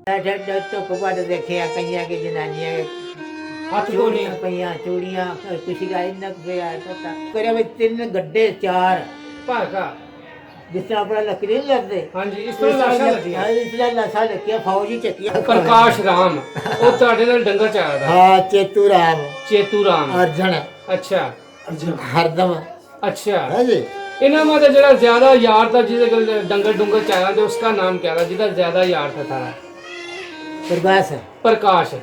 ਧੁੱਪ ਵੱਟ ਦੇਖਿਆ ਕਈਆਂ ਕਿ ਜਨਾਨੀਆਂ ਹੱਥ ਧੋਣੇ ਚੂੜੀਆਂ ਪਈਆਂ ਚੂੜੀਆਂ ਕੁਛ ਗਾਈ ਨਾ ਪਿਆ ਟੋਟਾ ਕਰਿਆ ਵੀ 3 ਗੱਡੇ 4 ਭਾਗਾ। ਜਿਸ ਤਰ੍ਹਾਂ ਆਪਣਾ ਲੱਕੜੀ ਨਹੀਂ ਲੱਗਦੇ ਹਾਂਜੀ, ਇਸ ਤੋਂ ਲਾਸ਼ਾਂ ਲੱਗੀਆਂ। ਇਸ ਤਰ੍ਹਾਂ ਲਾਸ਼ਾਂ ਲੱਗੀਆਂ ਫੌਜੀ ਚੱਕੀਆਂ ਪ੍ਰਕਾਸ਼ ਰਾਮ ਉਹ ਤੁਹਾਡੇ ਨਾਲ ਡੰਗਰ ਚਾਰਦਾ। ਹਾਂ ਚੇਤੂ ਰਾਮ ਚੇਤੂ ਰਾਮ ਅਰਜਨ ਅੱਛਾ ਹਰਦਮ अच्छा। है जी। इन्हों में तो जरा ज्यादा यार था जिसे डंगर डुंगर चारा थे उसका नाम क्या था जिसका ज्यादा यार था थारा? प्रकाश प्रकाश।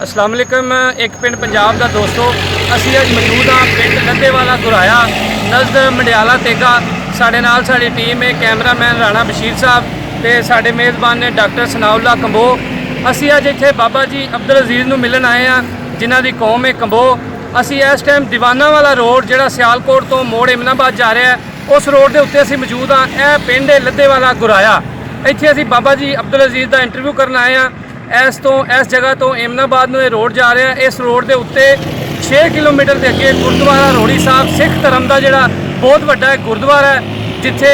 अस्सलाम वालेकुम। एक पिंड पंजाब का दोस्तों असी अज मौजूद हाँ पिंड लद्देवाला गुराया नज़द मंडियाला तेगा। साढ़े नाल साड़ी टीम है कैमरामैन राणा बशीर साहब ते साढ़े मेज़बान ने डॉक्टर सनाउल्ला कंबो। असी अज इत्थे बाबा जी अब्दुल अजीज़ नूं मिलन आए हैं जिन्हां दी कौम है कंबो। असी इस टाइम दीवाना वाला रोड जिहड़ा सियालकोट तो मोड़ इमनाबाद जा रहा है उस रोड के उत्ते असी मौजूद हाँ। यह पिंड है लद्देवाला गुराया। इत्थे असी बाबा जी अब्दुल अजीज़ का इंटरव्यू करन आए हैं। इस जगह तो एमनाबाद में रोड जा रहा है। इस रोड के उत्ते 6 किलोमीटर के अगे गुरुद्वारा रोड़ी साहब सिख धर्म का जोड़ा बहुत वड्डा है गुरुद्वारा है जिथे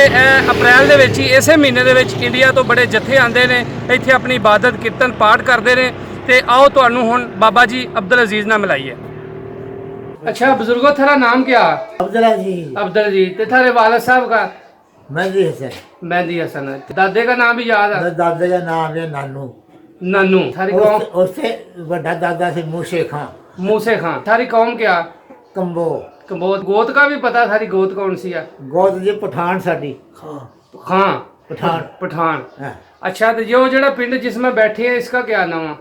अप्रैल के ही इस महीने के इंडिया तो बड़े जत्थे आते हैं इत्थे अपनी इबादत कीर्तन पाठ करते हैं। तो आओ तुहानूं हुण बाबा जी अब्दुल अजीज़ नाल मिलाइए। अच्छा बुजुर्गो थारा नाम क्या? अब्दुल अजीज। अब्दुल अजीज़। ते थारे वालिद साहब का? मेहदी हसन। मेहदी हसन। दादे का नाम भी याद है? दादे का नाम है नानू नन्नू। थारी कौम? उससे बड़ा दादा से मूसे खां। मूसे खां। थारी कौम क्या? कंबो। कंबोज। गोत का भी पता? थारी गोत कौन सी है? गोद जी पठान साडी। खां पठान। पठान। हाँ। अच्छा तो जो जड़ा पिंड जिसमें बैठे हैं इसका क्या नाम है?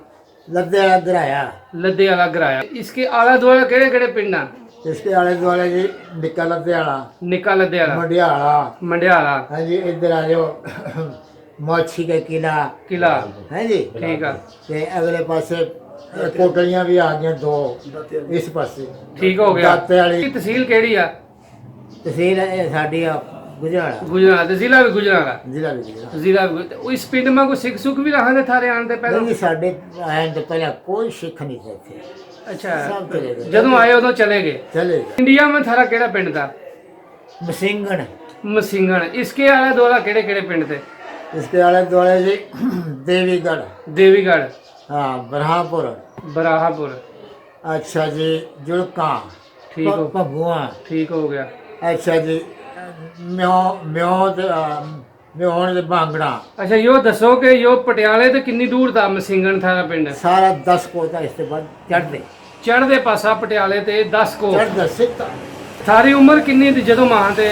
लद्दे वाला गराया। लद्दे वाला गराया। इसके आला दुआला केड़े केड़े पिंड हैं? इसके आले दुआले जी निक्का लद्दे वाला, निक्का लद्दे वाला, मंडियाला। मंडियाला। हाँ जी इधर आ जाओ मोची का किला है जी। ठीक है। ते अगले पासे कोटलियां भी आ गई 2 इस पासे। ठीक हो गया। दाते वाली तहसील केड़ी है? तहसील है साडी गुजरात। गुजरात। जिला भी गुजरात। जिला भी गुजरात। जिला भी। इस पिंड में कोई सिख सुख भी रहा थे थारे आने पहले? नहीं साडे आने तो पहले कोई सिख नहीं थे। अच्छा सब चले गए। जदों आए उदों चले गए। चले गए। इंडिया में थारा केड़ा पिंड था? मसिंगण। मसिंगण। इसके आले दुआला केड़े केड़े पिंड थे? इसके आले दुआले जी देवीगढ़। देवीगढ़। हाँ बरहापुर। बराहापुर। अच्छा जी जुड़का। ठीक हो। भगुआ। ठीक हो गया। अच्छा जी म्योन दे बांगड़ा। अच्छा यो दसो कि यो पटियाले तो कितनी दूर था मसिंगण थारा पिंड? सारा 10 कोता इसके बाद चढ़ते चढ़दे पासा पटियाले ते 10 को। चढ़दा सिੱਧਾ। थारी उम्र कितनी थी जदों मां ते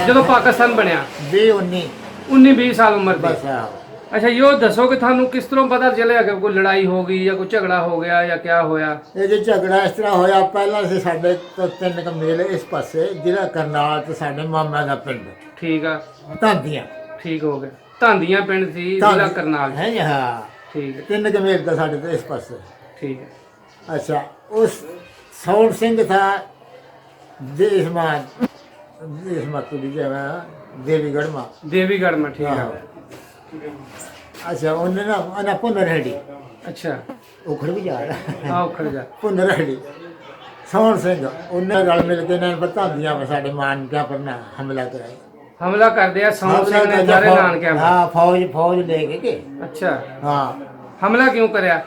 जदों पाकिस्तान बनया? 19-20 साल उम्र थी। बस हाँ। अच्छा यो दसो कि थानू किस तरह पता चलिया कि कोई लड़ाई हो गई या कोई झगड़ा हो गया या क्या होया? ये जो झगड़ा इस तरह होया पहला से साडे तो 3 कमील इस पासे जिला करनाल ते साडे मामा दा पिंड। ठीक है। धांदियां। ठीक हो गया। धांदियां पिंड थी जिला करनाल। है जी हाँ। ठीक है। 3 कमील तो साडे तो इस पासे। ठीक है। अच्छा उस सौर सिंह था देशमान की जगह देवीगढ़ में। देवीगढ़ में। ठीक है। हाँ। अच्छा उन्हें ना पुनरहड़ी। अच्छा उखड़ भी जा रहा। हाँ उखड़ जा। पुनरहड़ी सौर सिंह उन्हें रल मिल के ने बतांदियां में साडे मान क्या करना हमला कराया। हमला कर दिया सौर सिंह ने सारे नानके में। हाँ फौज लेके के। अच्छा हाँ हमला क्यों करया?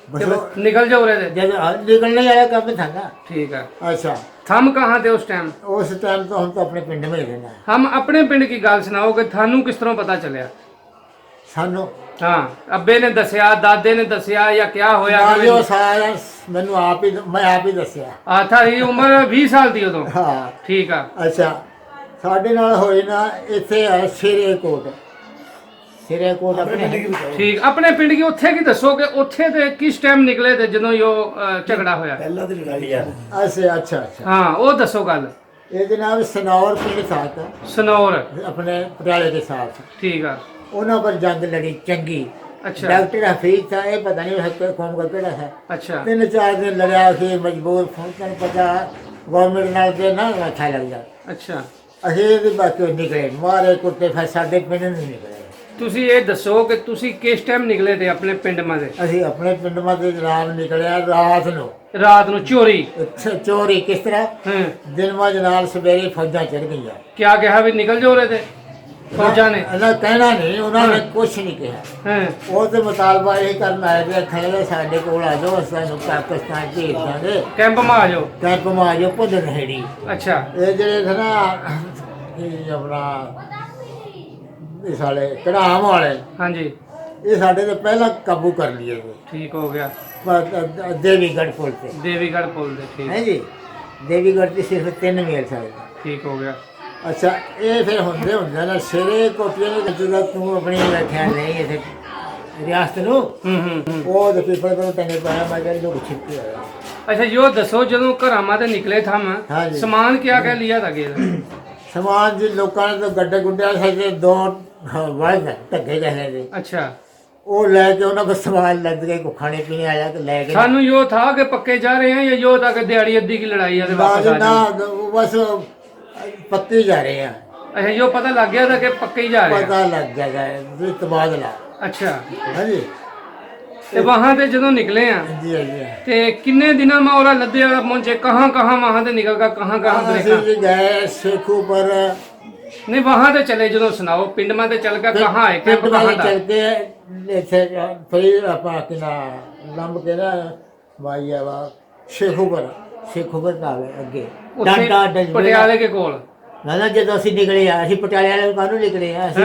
बस निकल जाओ रहे थे। जब निकलने वाला काम था ना। ठीक है। अच्छा हम कहाँ थे उस टाइम? उस टाइम तो हम तो अपने पिंड में ही रहना। हम अपने पिंड की गल सुनाओ कि थानू किस तरह पता चलिया? सानू हाँ अब्बे ने दसिया दादे ने दसिया या क्या होया? जो सारा मैनू मैं आप ही दसिया। थारी उम्र 20 साल थी उदों? हाँ ठीक है। अच्छा साडे नाल होई ना इत्थे सिरेकोट अपने। ठीक अपने पिंड की उत्थे की दसो कि उत्थे ते किस टाइम निकले थे जदों यो झगड़ा होया? अच्छा अच्छा अच्छा हाँ वो दसो गल। ये जनाब सनौर पिंड था सनौर अपने पटियाले के साथ। ठीक है। उन्होंने पर जंग लड़ी चंगी। अच्छा डॉक्टर हफीज था ये पता नहीं कौम का केड़ा था। अच्छा 3-4 दिन लड़िया फिर मजबूर फोन पता गवर्नमेंट नाल के ना अच्छा लग जा। अच्छा असीं भी बाकी निकले मारे कुत्ते फिर साडे पिंड नहीं निकले। ਤੁਸੀਂ ਇਹ ਦੱਸੋ ਕਿ ਤੁਸੀਂ ਕਿਸ ਟਾਈਮ ਨਿਕਲੇ ਤੇ ਆਪਣੇ ਪਿੰਡ ਮਾਂ ਦੇ? ਅਸੀਂ ਆਪਣੇ ਪਿੰਡ ਮਾ ਦੇ ਜਨਾਬ ਨਿਕਲਿਆ ਰਾਤ ਨੂੰ। ਰਾਤ ਨੂੰ ਚੋਰੀ? ਚੋਰੀ ਕਿਸ ਤਰ੍ਹਾਂ? ਹਾਂ। ਦਿਨ ਮਾ ਜਨਾਬ ਸਵੇਰੇ ਫੌਜਾਂ ਚੜ ਗਈਆਂ। ਕਿਆ ਕਿਹਾ ਵੀ ਨਿਕਲ ਜਾਓ ਰੇ ਤੇ ਫੌਜਾਂ ਨੇ? ਇਹਨਾਂ ਕਹਿਣਾ ਨਹੀਂ, ਉਹਨਾਂ ਨੇ ਕੁਛ ਨਹੀਂ ਕਿਹਾ। ਹਾਂ। ਉਹ ਤੇ ਮੁਤਾਲਬਾ ਇਹ ਕਰਨ ਆਏ ਵੀ ਖੜੇ ਸਾਡੇ ਕੋਲ ਆ ਜਾਓ, ਅਸੀਂ ਤੁਹਾਨੂੰ ਪਾਕਿਸਤਾਨ ਭੇਜ ਦਾਂਗੇ, ਕੈਂਪ ਮਾ ਆ ਜਾਓ। ਕੈਂਪ ਮਾ ਆ ਜਾਓ ਭੁੱਲਣ ਹੈੜੀ। ਅੱਛਾ। ਇਹ ਜਿਹੜੇ ਸੀ ਨਾ ਇਹ ਆਪਣਾ ਇਹ ਸਾਲੇ ਕੜਾਮ ਵਾਲੇ, ਹਾਂਜੀ। ਇਹ ਸਾਡੇ ਤੇ ਪਹਿਲਾਂ ਕਾਬੂ ਕਰ ਲਈਏ ਜੀ। ਠੀਕ ਹੋ ਗਿਆ। ਦੇਵੀਗੜ੍ਹ ਪੁਲ ਤੇ। ਦੇਵੀਗੜ੍ਹ ਪੁੱਲ ਦੇ। ਠੀਕ ਹੈ ਜੀ। ਦੇਵੀਗੜ੍ਹ ਤੇ ਸਿਰਫ 3 ਮੀਲ ਸਾਡੇ। ਠੀਕ ਹੋ ਗਿਆ। ਅੱਛਾ, ਇਹ ਫਿਰ ਹੁੰਦੇ ਨਾ ਸਵੇਰੇ ਕੋਟੀਆਂ ਨੂੰ ਜਦੋਂ ਤੂੰ ਆਪਣੀ ਰੱਖਿਆ ਨਹੀਂ ਇੱਥੇ ਰਿਆਸਤ ਨੂੰ, ਉਹ ਤੇ ਪੀਪਲ ਕੋਲ ਟੰਗੇ ਪਾਇਆ ਮੈਂ ਕਹਿੰਦਾ ਜੋ ਛਿੱਤੀ ਹੋਇਆ। अच्छा यो दसो ਜਦੋਂ ਘਰਾਂ ਮਾਂ ਤੇ ਨਿਕਲੇ ਥਾ ਮੈਂ ਹਾਂਜੀ। ਸਮਾਨ ਕਿਆ ਕਿਆ ਲਿਆ था गेल? ਸਮਾਨ ਜੀ ਲੋਕਾਂ ਨੇ ਤਾਂ ਗੱਡੇ ਗੁੱਡਿਆਂ ਸਾਡੇ 2 ਵਾਇਦ ਧੱਗੇ ਕਹਿੰਦੇ ਨੇ। अच्छा। ਉਹ ਲੈ ਕੇ ਉਹਨਾਂ ਕੋ ਸਮਾਨ ਲੱਦ ਕੇ ਕੋ ਖਾਣੇ ਪੀਣੇ ਆਇਆ ਤੇ ਲੈ ਕੇ ਸਾਨੂੰ यो था कि पक्के जा रहे हैं या यो था कि दिहाड़ी अद्धी की लड़ाई है ते वापस आ ना जाओ? बस पक्के जा रहे हैं। अच्छा यो पता लग गया था कि पक्के ही जा रहे हैं? पता लग गया है तबादला। अच्छा। हाँ जी। ਤੇ ਵਹਾਂ ਤੇ ਜਦੋਂ ਨਿਕਲੇ ਆ जी जी। ਤੇ ਕਿੰਨੇ ਦਿਨਾਂ ਮੈਂ ਔਰਾ ਲੱਦੇ ਵਾਲਾ ਪਹੁੰਚੇ ਕਹਾਂ ਕਹਾਂ वहां ਤੇ ਨਿਕਲ ਗਾ ਕਹਾਂ ਕਹਾਂ ਅਸੀਂ ਜੀ ਗਏ ਸ਼ੇਖੂ ਪਰ। नहीं वहां ਤੇ ਚਲੇ ਜਦੋਂ ਸੁਣਾਓ ਪਿੰਡ ਮਾਂ ਤੇ ਚੱਲ ਕੇ ਕਹਾਂ ਆਏ ਕੈਂਪ ਪਿੰਡ ਕਹਾਂ ਵਾਲੇ ਦਾ? ਚੱਲ ਕੇ ਇੱਥੇ ਫਿਰ ਆਪਾਂ ਕਿਨਾ ਲੰਬ ਕੇ ਨਾ ਮਾਈਆ ਵਾ ਸ਼ੇਖੂ ਪਰ ਨਾਲ ਅੱਗੇ ਡਾਂਡਾ ਪਟਿਆਲੇ ਕੇ ਕੋਲ। ਨਾ ਜਦੋਂ ਅਸੀਂ ਨਿਕਲੇ ਆ, ਅਸੀਂ ਪਟਿਆਲੇ ਵਾਲੇ ਕਾਹਨੂੰ ਨਿਕਲੇ ਆ, ਅਸੀਂ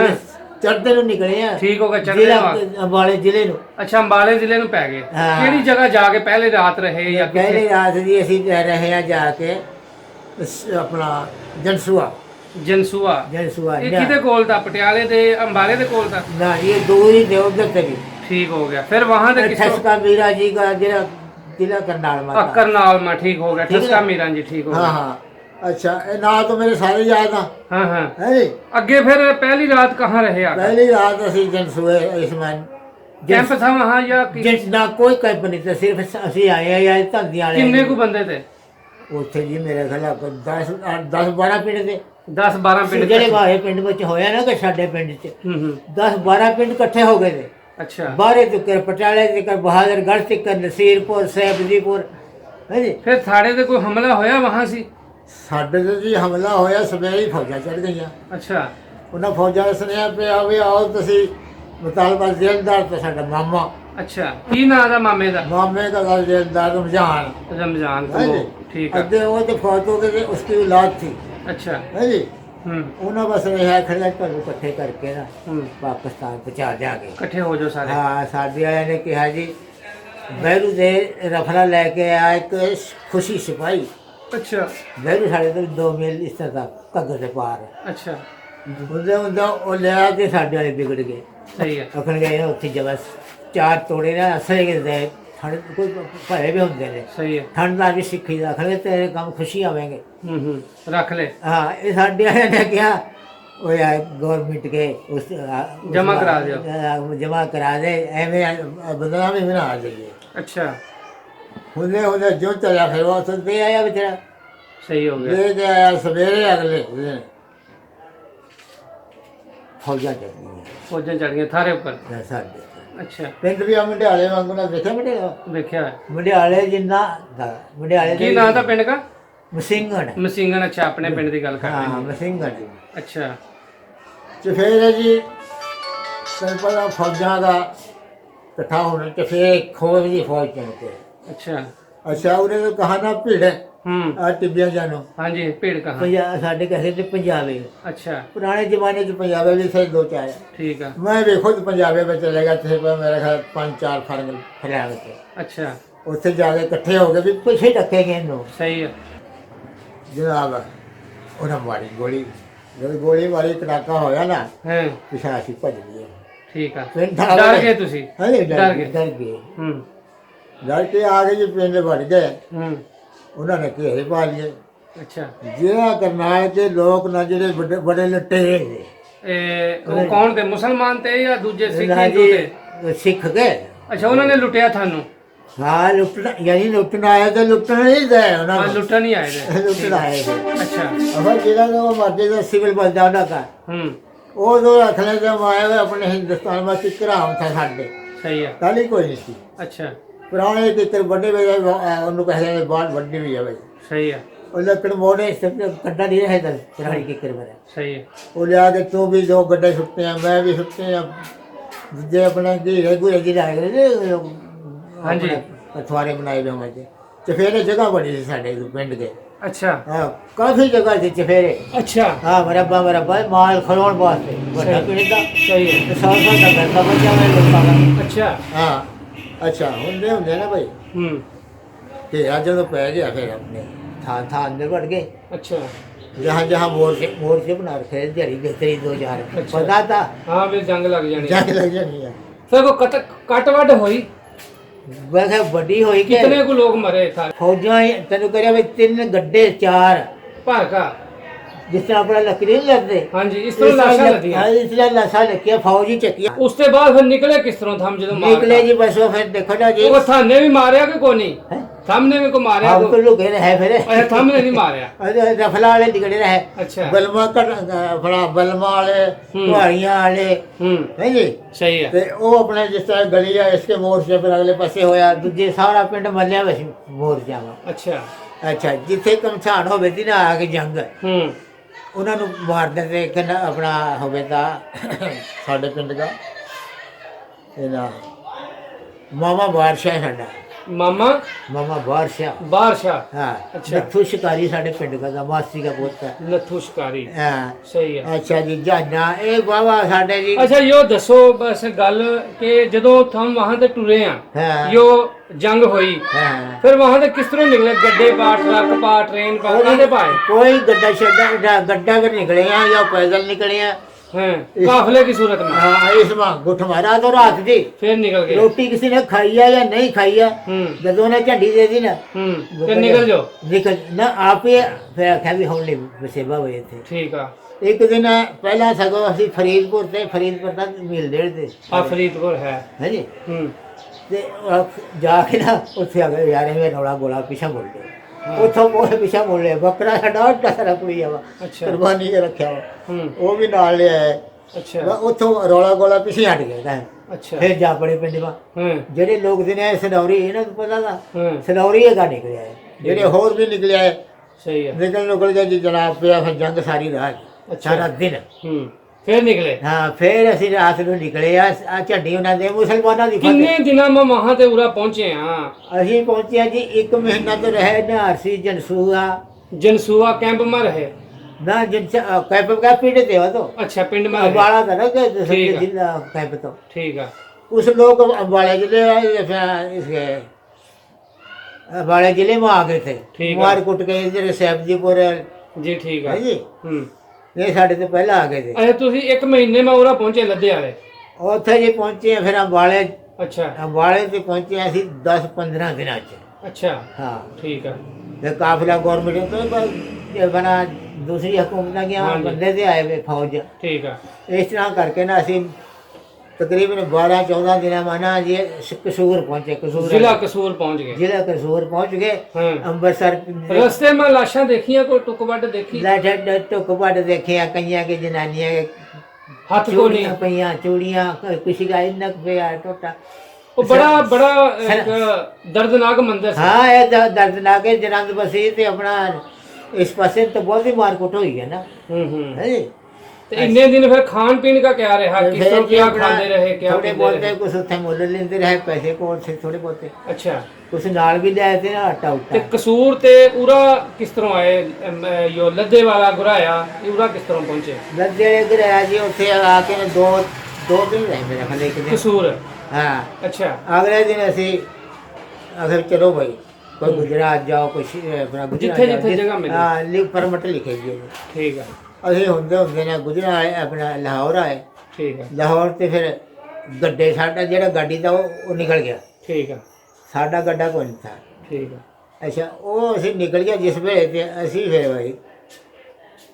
ਚੜ੍ਹਦੇ ਨੂੰ ਨਿਕਲੇ ਆ। ਠੀਕ ਹੋ ਗਿਆ। ਚੜ੍ਹਦੇ ਅੰਬਾਲੇ ਜ਼ਿਲ੍ਹੇ ਨੂੰ। ਅੱਛਾ ਅੰਬਾਲੇ ਜ਼ਿਲ੍ਹੇ ਨੂੰ ਪੈ ਗਏ। ਹਾਂ। ਕਿਹੜੀ ਜਗ੍ਹਾ ਜਾ ਕੇ ਪਹਿਲੇ ਰਾਤ ਰਹੇ ਜਾਂ ਪਹਿਲੇ ਰਾਤ ਜੀ ਅਸੀਂ ਰਹੇ ਆ ਜਾ ਕੇ ਆਪਣਾ ਜਨਸੂਆ ਜਨਸੂਆ? ਇਹ ਕਿਹਦੇ ਕੋਲ था? ਪਟਿਆਲੇ ਦੇ ਅੰਬਾਲੇ ਦੇ ਕੋਲ था? ਨਾ ਇਹ ਦੂਰ ਹੀ ਦੇ ਉਧਰ ਤੇ ਵੀ। ठीक हो गया। फिर वहां से ठसका मीरा जी का जिला करनाल में था। करनाल में। ठीक हो गया। ठसका मीरा जी। ठीक हो हाँ गया। हाँ। अच्छा ये ना तो मेरे सारे याद हैं। हाँ हाँ। है जी। अगे फिर पहली रात कहाँ रहे आप? पहली रात ਅਸੀਂ ਜਨਸੂਏ ਇਸਮਾਨ कैंप था वहाँ या ਜਿਸ ਨਾ ਕੋਈ ਕੈਂਪ ਨਹੀਂ ਤੇ ਸਿਰਫ ਅਸੀਂ ਆਏ ਆ ਜਾਂ ਧੰਦੀਆਂ ਵਾਲੇ। किन्ने को बंदे थे ਉੱਥੇ ਜੀ ਮੇਰੇ ਖਿਆਲ 10 12 ਪਿੰਡ ਦੇ 10 12 पिंड? ਜਿਹੜੇ ਵਾਹੇ ਪਿੰਡ ਵਿੱਚ ਹੋਇਆ ਨਾ ਕਿ ਸਾਡੇ ਪਿੰਡ 'ਚ 10 12 ਪਿੰਡ ਇਕੱਠੇ ਹੋ ਗਏ ਨੇ। अच्छा। ਬਾਰੇ ਤੋਂ ਪਟਿਆਲੇ ਤੱਕ ਬਹਾਦਰਗੜ੍ਹ ਤੱਕ ਨਸੀਰਪੁਰ ਸਹਿਬਦੀਪੁਰ। ਹੈ ਜੀ। फिर थाड़े से कोई हमला होया वहाँ से? ਸਾਡੇ ਤੇ ਜੀ ਹਮਲਾ ਹੋਇਆ, ਸਵੇਰੇ ਹੀ ਫੌਜਾਂ ਚੜ ਗਈਆਂ। अच्छा। ਉਹਨਾਂ ਫੌਜਾਂ ਨੇ ਸੁਣਿਆ ਪਿਆ ਵੀ ਆਓ ਤੁਸੀਂ ਮੁਤਾਲਬਾ ਜੇਲਦਾਰ ਤੇ ਸਾਡਾ ਮਾਮਾ। अच्छा। की ना था मामे का? मामे का नाम जैलदार रमजान। रमजान। है जी। ठीक है। अगे वो तो फौजों के उसकी औलाद थी। अच्छा। है जी। उन्होंने बस रहा खड़े घरों इकट्ठे करके ना पाकिस्तान पहुंचा जाके इकट्ठे हो जाओ सारे। हाँ साढ़े आया ने कहा जी बहरू दे रफला लेके आया एक खुशी सिपाही। अच्छा। बहरू साढ़े तो 2 मील इस तरह घग्गर से पार। अच्छा। ਹੁੰਦੇ ਉਹ ਲਿਆ ਤੇ ਸਾਡੇ ਵਾਲੇ ਵਿਗੜ ਗਏ। सही है। ਅਖਣ ਗਏ ਨਾ ਉੱਥੇ ਜਬਸ 4 ਤੋੜੇ ਨਾ ਅਸਲੇ ਦੇ ਠੰਡ ਕੋਈ ਭਰੇ ਵੀ ਹੁੰਦੇ ਨੇ। सही है। ਠੰਡ ਦਾ ਵੀ ਸਿੱਖੀ ਦਾ ਅਖਣ ਤੇਰੇ ਕੰਮ ਖੁਸ਼ੀ ਆਵੇਂਗੇ। रख ले। ਹਾਂ ਇਹ ਸਾਡੇ ਵਾਲਿਆਂ ਨੇ ਕਿਹਾ ਉਹ ਯਾਰ ਗਵਰਨਮੈਂਟ ਕੇ ਉਸ जमा करा दियो। ਜਮਾ ਕਰਾ ਦੇ ਐਵੇਂ ਬਦਨਾਮੀ ਵੀ ਨਾ ਆ ਜਾਈਏ। अच्छा। ਹੁੰਦੇ ਜੋ ਚੱਲਿਆ ਫਿਰ ਉਹ ਤੇ ਆਇਆ ਵਿਚਾਰਾ सही हो गया। ਲੈ ਕੇ ਆਇਆ ਸਵੇਰੇ ਅਗਲੇ ਦਿਨ ਫੌਜਾਂ ਚੱਲੀਆਂ फौजां चढ़ गई थारे ऊपर? ਸਾਡੇ अच्छा। ਪਿੰਡ ਵੀ ਆ ਮੰਡਿਆਲੇ ਵਾਂਗੂ ਨਾ ਦੇਖਿਆ ਮੰਡਿਆਲਾ? देखा है। ਮੰਡਿਆਲੇ ਜਿੰਨਾ ਮੰਡਿਆਲੇ की ना था पिंड का? ਮਸਿੰਗਣ। मसिंगन। अच्छा। अपने पिंड की गल कर रहे ਹਾਂ हैं। ਮਸਿੰਗਣ ਜੀ। अच्छा। ਤੇ ਫਿਰ ਜੀ ਤੈਨੂੰ ਪਤਾ ਫੌਜਾਂ ਦਾ ਇਕੱਠਾ ਹੋਣਾ ਤੇ ਫਿਰ ਖੋਜ ਦੀ ਫੌਜ ਚੰਕੇ। अच्छा। ਅੱਛਾ ਉਹਨੇ ਤਾਂ ਕਹਾ ਨਾ ਭੀੜ ਆ ਟਿੱਬੀਆਂ ਜਾਨੋ। हाँ जी। भीड़ कहाँ? ਪੰਜਾਬ ਸਾਡੇ ਕਹੇ ਤੇ ਪੰਜਾਬੀ। अच्छा। ਪੁਰਾਣੇ ਜ਼ਮਾਨੇ 'ਚ ਪੰਜਾਬੀ ਵੀ ਸੇ 2-4 ठीक है। ਮੈਂ ਵੀ ਖੁਦ ਪੰਜਾਬੀ ਵਿੱਚ ਚਲੇਗਾ ਤੇ ਮੇਰੇ ਖਿਆਲ 5-4 ਫਰੰਗ ਫਰਿਆ ਵਿੱਚ। अच्छा। ਉੱਥੇ ਜਾ ਕੇ ਇਕੱਠੇ ਹੋ ਗਏ ਵੀ ਪਿੱਛੇ ਡੱਕੇਗੇ ਇਹਨੂੰ। सही है। ਜਨਾਬ ਉਹਨਾਂ ਮਾਰੀ ਗੋਲੀ, ਜਦੋਂ ਗੋਲੀ ਮਾਰੀ ਕੜਾਕਾ ਹੋਇਆ ਨਾ हैं। ਪਿਛਾ ਅਸੀਂ ਭੱਜ ਗਏ। ठीक है। ਪਿੰਡ डर गए तुसी? ਹਾਂਜੀ डर ਡਰ ਗਏ। ਗਏ। हम्म। ਡਰ ਕੇ ਆ ਗਏ ਜੀ ਪਿੰਡ ਵੜ ਗਏ। हम्म। ਉਹਨਾਂ ਨੇ ਘੇਰੇ ਪਾ ਲਏ। अच्छा। ਜਿਹੜਾ ਕਰਨਾਲ ਦੇ ਲੋਕ ਨਾ ਜਿਹੜੇ ਵੱਡੇ ਵੱਡੇ ਲੁਟੇਰੇ ਨੇ वो कौन थे? मुसलमान थे या दूजे सिख ਨਾ हिंदू थे? ਜੀ ਸਿੱਖ ਗਏ। अच्छा। उन्होंने लुटिया थानू? ਹਾਂ ਲੁੱਟਣਾ ਯਾਨੀ ਲੁੱਟਣ ਆਇਆ ਤੇ ਲੁੱਟਣ ਨਹੀਂ ਦੇ ਉਹਨਾਂ हाँ ਨੂੰ लुटन ही आए थे। ਲੁੱਟਣ ਆਏ ਸੀ। अच्छा। ਅਬਾ ਜਿਹੜਾ ਉਹ ਮਰਦੇ ਦਾ ਸਿਵਲ ਬੰਦਾ ਉਹਨਾਂ ਦਾ हम्म। ਉਹ ਦੋ ਰੱਖਣੇ ਤੇ ਆਏ ਹੋਏ ਆਪਣੇ ਹਿੰਦੁਸਤਾਨ ਵਿੱਚ ਘਰਾਮ ਥਾ ਸਾਡੇ ਸਹੀ ਹੈ। ਕਾਲੀ ਕੋਈ ਨਹੀਂ ਸੀ ਅੱਛਾ ਪੁਰਾਣੇ ਕਿੱਕਰ ਵੱਡੇ ਵੇ ਉਹਨੂੰ ਕਹਿੰਦੇ ਨੇ ਬਾਹਰ ਵੱਡੀ ਵੀ ਜਾਵੇ ਸਹੀ ਹੈ। ਉਹ ਲੱਕੜ ਮੋੜੇ ਸਭ ਕੱਢਾ ਨਹੀਂ ਰਹੇ ਤਾਂ ਪੁਰਾਣੀ ਕਿੱਕਰ ਮੇਰਾ ਸਹੀ ਹੈ। ਉਹ ਲਿਆ ਕੇ ਤੂੰ ਵੀ ਦੋ ਗੱਡੇ ਸੁੱਟੇ ਆ ਮੈਂ ਵੀ ਸੁੱਟੇ ਆ ਦੂਜੇ ਆਪਣਾ ਘੀਰੇ ਘੂਰੇ ਜਿਹੇ ਲਾਏ ਨੇ ਹਾਂਜੀ। ਅਥਵਾਰੇ ਬਣਾਏ ਵੇ ਮੈਂ ਚਫੇਰੇ ਜਗ੍ਹਾ ਬਣੀ ਸੀ ਸਾਡੇ ਪਿੰਡ ਦੇ ਅੱਛਾ ਹਾਂ ਕਾਫੀ ਜਗ੍ਹਾ ਸੀ ਚਫੇਰੇ ਅੱਛਾ ਹਾਂ ਮਰੱਬਾ ਮਾਲ ਖਲੋਣ ਵਾਸਤੇ ਵੱਡਾ ਪਿੰਡ ਦਾ ਸਹੀ ਹੈ। ਤੇ ਸਾਲ ਦਾ ਘੰਟਾ ਬੱਚਾ ਹੋਇਆ ਲੋਕਾਂ ਦਾ ਅੱਛਾ ਹਾਂ ਅੱਛਾ ਹੁੰਦੇ ਨਾ ਭਾਈ ਹੂੰ ਤੇ ਅੱਜ ਜਦੋਂ ਪੈ ਗਿਆ ਫਿਰ ਆਪਣੇ ਥਾਂ अंदर बढ़ गए अच्छा जहाँ जहाँ मोर्चे बना रखे दिहाड़ी बेहतरी 2000 अच्छा। पता था हाँ वे जंग लग जानी जंग लग जानी है फिर वो कट वट हुई वैसे बड़ी हुई कि कितने को लोग मरे था फौजा तेन करिया भी 3 गड्ढे 4 भर का जिस तरह अपना लकड़ी नहीं लगते हाँ जी इस तरह लाशा लदियां इसलिए लाशा लगिया फौजी चकिया उसके बाद फिर निकले किस तरह थम जो निकले जी बस वो फिर देखो ना जी वो थाने भी मारया कि कोनी थमने में को मारया हम तो लुके रहे फिर अच्छा थमने नहीं मारया रफला वाले निकले रहे अच्छा बलमा अपना बलमा वाले कुहाड़ियां वाले है जी सही है ਤੇ ਉਹ ਆਪਣੇ ਜਿਸ ਤਰ੍ਹਾਂ ਗਲੀ ਆ ਇਸਕੇ ਮੋਰਚੇ ਪਰ ਅਗਲੇ ਪਾਸੇ ਹੋਇਆ ਦੂਜੇ ਸਾਰਾ ਪਿੰਡ ਮੱਲਿਆ ਵਿੱਚ ਮੋਰਚਾ ਵਾ अच्छा ਅੱਛਾ ਜਿੱਥੇ ਕਮਛਾਨ ਹੋਵੇ ਦੀ ਨਾ ਆ ਕੇ ਜੰਗ ਉਹਨਾਂ ਨੂੰ ਮਾਰ ਦਿੰਦੇ ਕਿ ਆਪਣਾ ਹੋਵੇ ਤਾਂ ਸਾਡੇ ਪਿੰਡ ਦਾ ਇਹਦਾ ਮਾਮਾ ਬਾਦਸ਼ਾਹ ਸਾਡਾ मामा मामा बादशाह बादशाह हाँ अच्छा। नथु शिकारी साढ़े पिंड का मासी का पुत्र है नथु शिकारी हाँ सही है अच्छा जी जाना ए बाबा साढ़े जी अच्छा यो दसो बस गल कि जदों थम वहां ते टुरे हाँ। आ यो जंग होई हाँ फिर वहां ते किस तरह निकले गड्ढे पा ट्रक पा ट्रेन पा कांदे पाए कोई गड्ढा शड्डा गड्ढा कर निकले हैं या पैदल निकले हैं हैं काफले की सूरत में हाँ इसमें गुठ मारा तो रात जी फिर निकल गए रोटी किसी ने खाई है या नहीं खाई है जदों ने झंडी दे दी ना फिर निकल जाओ निकल ना आप ही फिर आख्या भी हम नहीं सेवा हुए थे ठीक है एक दिन पहला सगो ਅਸੀਂ ਫਰੀਦਪੁਰ ਤੱਕ ਮਿਲ ਡੇਢ ਤੇ आ फरीदपुर है ਹੈ ਜੀ ਤੇ ਜਾ ਕੇ ਨਾ ਉੱਥੇ ਆ ਗਏ ਯਾਰ ਇਹ ਰੌਲਾ ਗੋਲਾ ਪਿੱਛਾ ਮੁੜ ਗਏ ਉੱਥੋਂ ਉਹ ਪਿੱਛਾ ਮੁੜ ਲਿਆ ਬੱਕਰਾ ਸਾਡਾ ਟਸਰਾ ਕੁੜੀ ਆ ਵਾ ਅੱਛਾ ਕੁਰਬਾਨੀ ਕੇ ਰੱਖਿਆ ਵਾ ਉਹ ਵੀ ਨਾਲ ਲਿਆ ਅੱਛਾ ਉੱਥੋਂ ਰੌਲਾ ਗੋਲਾ ਪਿੱਛੇ ਹਟ ਗਿਆ ਤਾਂ ਅੱਛਾ ਫਿਰ ਜਾ ਪੜੇ ਪਿੰਡ ਵਾ ਜਿਹੜੇ ਲੋਕ ਦੇ ਨੇ ਸਨੌਰੀ ਇਹਨਾਂ ਨੂੰ ਪਤਾ ਦਾ ਸਨੌਰੀ ਹੈਗਾ ਨਿਕਲਿਆ ਹੈ ਜਿਹੜੇ ਹੋਰ ਵੀ ਨਿਕਲਿਆ ਹੈ ਸਹੀ ਹੈ ਨਿਕਲ ਗਿਆ ਜੀ ਜਨਾਬ ਪਿਆ ਫਿਰ ਜੰਗ ਸਾਰੀ ਰਾਤ ਸਾਰਾ ਦਿਨ फिर निकले हाँ फिर ਅਸੀਂ ਰਾਤ ਨੂੰ ਨਿਕਲੇ ਆ ਝੰਡੀ ਉਹਨਾਂ ਦੇ ਮੁਸਲਮਾਨਾਂ ਦੀ ਕਿੰਨੇ ਦਿਨਾਂ ਮੈਂ ਵਹਾਂ ਤੇ ਉਰਾ ਪਹੁੰਚੇ ਹਾਂ ਅਸੀਂ ਪਹੁੰਚਿਆ ਜੀ 1 ਮਹੀਨਾ ਤੋਂ ਰਹੇ ਨਾਰਸੀ ਜਨਸੂਆ कैंप में रहे ना कैंप का पिंड थे वो तो अच्छा पिंड में अम्बाड़ा था ना जिला कैंप तो ठीक है कुछ लोग अम्बाड़े जिले इसके अम्बाड़े जिले में आ गए थे मार कुट के इधर सैफजीपुर जी ठीक है जी ये साढ़े तो पहले आ गए थे अच्छा तुसी 1 महीने में उरा पहुंचे लद्दे वाले ਉੱਥੇ ਜੀ ਪਹੁੰਚੇ ਫਿਰ ਅੰਬਾਲੇ अच्छा ਅੰਬਾਲੇ ਤੇ ਪਹੁੰਚੇ ਅਸੀਂ 10-15 ਦਿਨਾਂ ਚ अच्छा ਹਾਂ ठीक है ਤੇ ਕਾਫਲਾ ਗਵਰਨਮੈਂਟ ਤੋਂ ਇਹ ਬਣਾ ਦੂਸਰੀ ਹਕੂਮਤਾਂ ਗਿਆ ਬੰਦੇ ਤੇ ਆਏ ਵੇ ਫੌਜ ठीक है ਇਸ ਤਰ੍ਹਾਂ ਕਰਕੇ ਨਾ ਅਸੀਂ ਤਕਰੀਬਨ 12-14 ਦਿਨਾਂ ਮਾਨਾ ਜੀ ਕਸੂਰ ਪਹੁੰਚੇ जिला कसूर पहुंच गए ਜ਼ਿਲ੍ਹਾ ਕਸੂਰ ਪਹੁੰਚ ਗਏ ਅੰਮ੍ਰਿਤਸਰ रास्ते में लाशा देखी है कोई टुकबट देखी ਲਾਠ ਟੁਕਬਟ ਦੇਖਿਆ ਕਈਆਂ ਕੇ ਜਨਾਨੀਆਂ ਕੇ हाथ को नहीं ਪਈਆਂ ਚੂੜੀਆਂ ਕਿਸੇ ਦਾ ਇੰਨਕ ਪਿਆ ਟੋਟਾ वो बड़ा एक दर्दनाक मंदिर था हाँ ये दर्दनाक है जनाब बसी ते अपना इस पासे तो बहुत ही मारकुट हुई है ना है जी तो इतने दिन फिर खान पीन का क्या रहा किस तरह क्या खाते रहे क्या थोड़े बहुत कुछ उत्थे मुल लेंदे रहे पैसे कोल से थोड़े बहुत अच्छा कुछ नाल भी ले आए थे ना आटा ते उटा कसूर ते उरा किस तरह आए यो लद्दे वाला गुराया उरा किस तरह पहुंचे लद्दे इधर आया जी उत्थे आके ने दो दिन रहे मेरे ख्याल एक दिन कसूर हाँ अच्छा अगले दिन ਅਸੀਂ अगर चलो भाई कोई गुजरात जाओ कोई अपना जिथे जिथे जगह मिले हाँ परमिट लिखे जी ठीक है ਅਸੀਂ ਹੁੰਦੇ ਨਾ ਗੁਜਰਾਤ ਆਪਣਾ ਲਾਹੌਰ ਆਏ ठीक है ਲਾਹੌਰ ਤੇ ਫਿਰ ਗੱਡੇ ਸਾਡਾ ਜਿਹੜਾ ਗਾਡੀ ਦਾ ਉਹ ਨਿਕਲ ਗਿਆ ठीक है ਸਾਡਾ ਗੱਡਾ ਕੋਈ ਨਹੀਂ ਥਾ ठीक है ਅੱਛਾ ਉਹ ਅਸੀਂ ਨਿਕਲ ਗਿਆ ਜਿਸ ਵੇਲੇ ਤੇ ਅਸੀਂ ਫਿਰ ਭਾਈ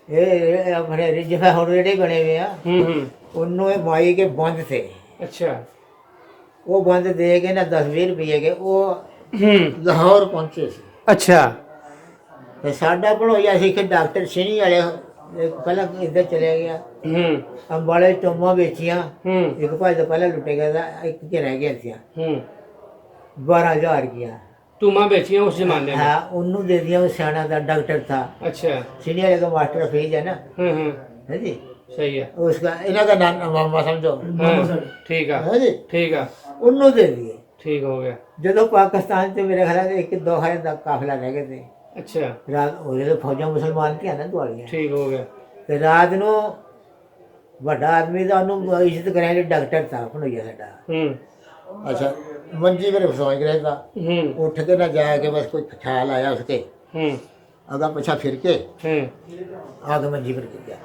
ਇਹ ਆਪਣੇ ਰਿਜਫਾ ਹੁਣ ਜਿਹੜੇ ਬਣੇ ਹੋਏ ਆ ਉਹਨੂੰ ਇਹ ਮਾਈ ਕੇ ਬੰਦ ਥੇ अच्छा ਉਹ ਬੰਦ ਦੇ ਕੇ ਨਾ 10-20 ਰੁਪਏ ਕੇ ਉਹ ਲਾਹੌਰ ਪਹੁੰਚੇ ਸੀ अच्छा ਤੇ ਸਾਡਾ ਬਣੋਇਆ ਸੀ ਕਿ ਡਾਕਟਰ ਸ਼ਨੀ ਵਾਲੇ ਇੱਕ ਪਹਿਲਾਂ ਇੱਧਰ ਚਲਿਆ ਗਿਆ, ਅੰਬਾਲੇ ਟੋਮਾਂ ਵੇਚੀਆਂ, ਇੱਕ ਭਾਈ ਤਾਂ ਪਹਿਲਾਂ ਲੁੱਟੇ ਗਿਆ ਤਾਂ ਇੱਕ ਚ ਰਹਿ ਗਿਆ ਸੀ 12,000 कीया टूमा बेचियां उस जमाने में। हाँ उन्होंने दे दिया, वो सियाना था डॉक्टर था। अच्छा सीनियर का मास्टर फीस है ना। है जी सही है। उसका इन्हों का नाम मामा समझो। ठीक है जी ठीक है, उन्होंने दे दिए। ठीक हो गया। जो पाकिस्तान से मेरे ख्याल से 1-2 हज़ार तक काफिला रह गए थे। अच्छा रात वो तो फौजा मुसलमान थी ना दुआलियां। ठीक हो गया। तो रात को बड़ा आदमी था, उन्होंने इज्जत कराने डॉक्टर था भनोइया साडा। अच्छा मंजी पर सोच रहा था, उठ के ना जाके बस कोई ख्याल आया उसके, अगा पीछा फिर के आगे मंजी पर गिर गया।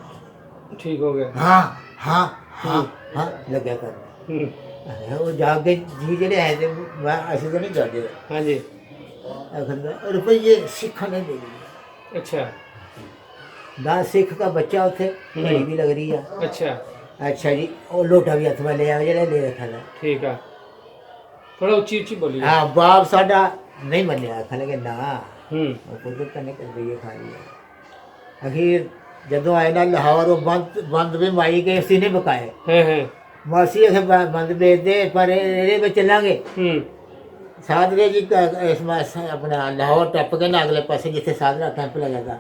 ठीक हो गया। हाँ हाँ हाँ हाँ लगे कर वो जागे जी जड़े आए थे ऐसे तो नहीं जागे। हाँ जी रुपये सिखा नहीं दे रही। अच्छा 10 सिख का बच्चा उथे घड़ी भी लग रही है। अच्छा अच्छा जी वो लोटा भी हथ में ले आया जरा ले रखा था। ठीक है थोड़ा उच्ची उच्ची बोलिए। हाँ बाप साडा नहीं मनिया, आखा लगे ना कुदरत तो नहीं कर रही है, खा लिया। आखिर जदों आए ना लाहौर वो बंद भी माई के उसी ने बकाए मासी अखे बंद बेच दे पर एड़े पे चलांगे सादरे जी इस अपना लाहौर टप के ना अगले पासे जिथे सादरा कैंप लगा था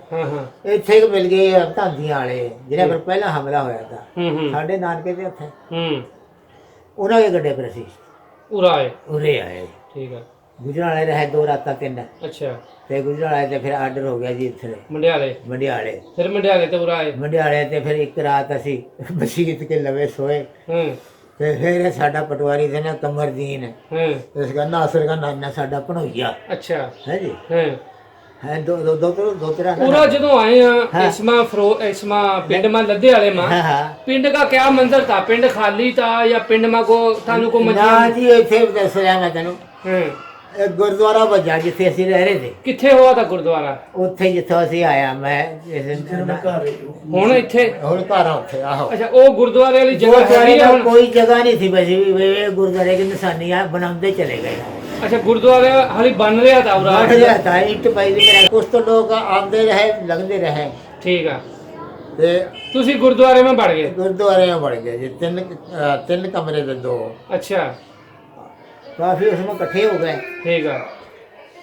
इत्थे मिल गए धांधियां वाले जिन्हें पर पहला हमला होया था साडे नानके दे उत्थे उन्हां के गड्ढे पर असीं उरे आए। ठीक है गुजराले रहे 2 रात 3। अच्छा ते गुजराले ते फिर आर्डर हो गया जी इत्थे मंडियाले फिर मंडियाले ते उरा आए मंडियाले ते फिर एक रात असी मसीत के लवे सोए। ते फिर साडा पटवारी थे ना कमरदीन इसका नासर का नाना साडा भनोइया। अच्छा है जी है दो तरह पूरा जदों आए हैं इसमा पिंड में लद्दे वाले में पिंड का क्या मंजर था? पिंड खाली था या पिंड में को थानू को ना जी इथे दस रहा मैं तेनू एक गुरुद्वारा बजा जिथे असि रह रहे थे। किथे हुआ था गुरुद्वारा? उत्थे जिथों असि आया मैं हुण इथे हुण घर आ उत्थे। आहो अच्छा ओ गुरुद्वारे वाली जगह है या कोई जगह नहीं थी बस वे गुरुद्वारे की निशानियां बनाते चले गए। अच्छा गुरुद्वारा हाली बन रहा था उरा बन रहा था ईट पाई भी रहा कुछ तो लोग आंदे रहे लगते रहे। ठीक है ते तुसी गुरुद्वारे में बढ़ गए? गुरुद्वारे में बढ़ गए जी 3 कमरे थे 2। अच्छा काफी उसमें इकट्ठे हो गए। ठीक है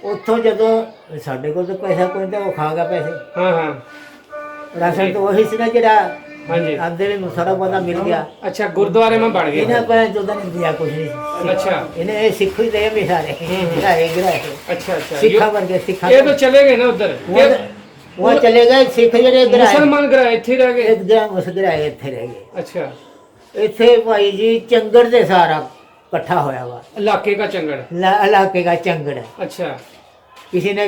उतो जदों साडे को तो पैसा कोई तो वो खा गया पैसे। हाँ हाँ राशन तो वही से ना जरा हाँ जी आंदे में सारा पता मिल गया। अच्छा गुरुद्वारे में बढ़ गए इन्हें पर जो नहीं दिया कुछ नहीं। अच्छा इन्हें सिख ही दे भी सारे। अच्छा अच्छा सिखा बन गए सिखा ये तो चले गए ना उधर वो चले गए सिख जड़े मुसलमान ग्राए इत्थे रह गए उस ग्राए इत्थे रह गए। अच्छा इत्थे भाई जी चंगड़ दे सारा इकट्ठा होया हुआ इलाके का चंगड़ इलाके का चंगड़। अच्छा किसी ने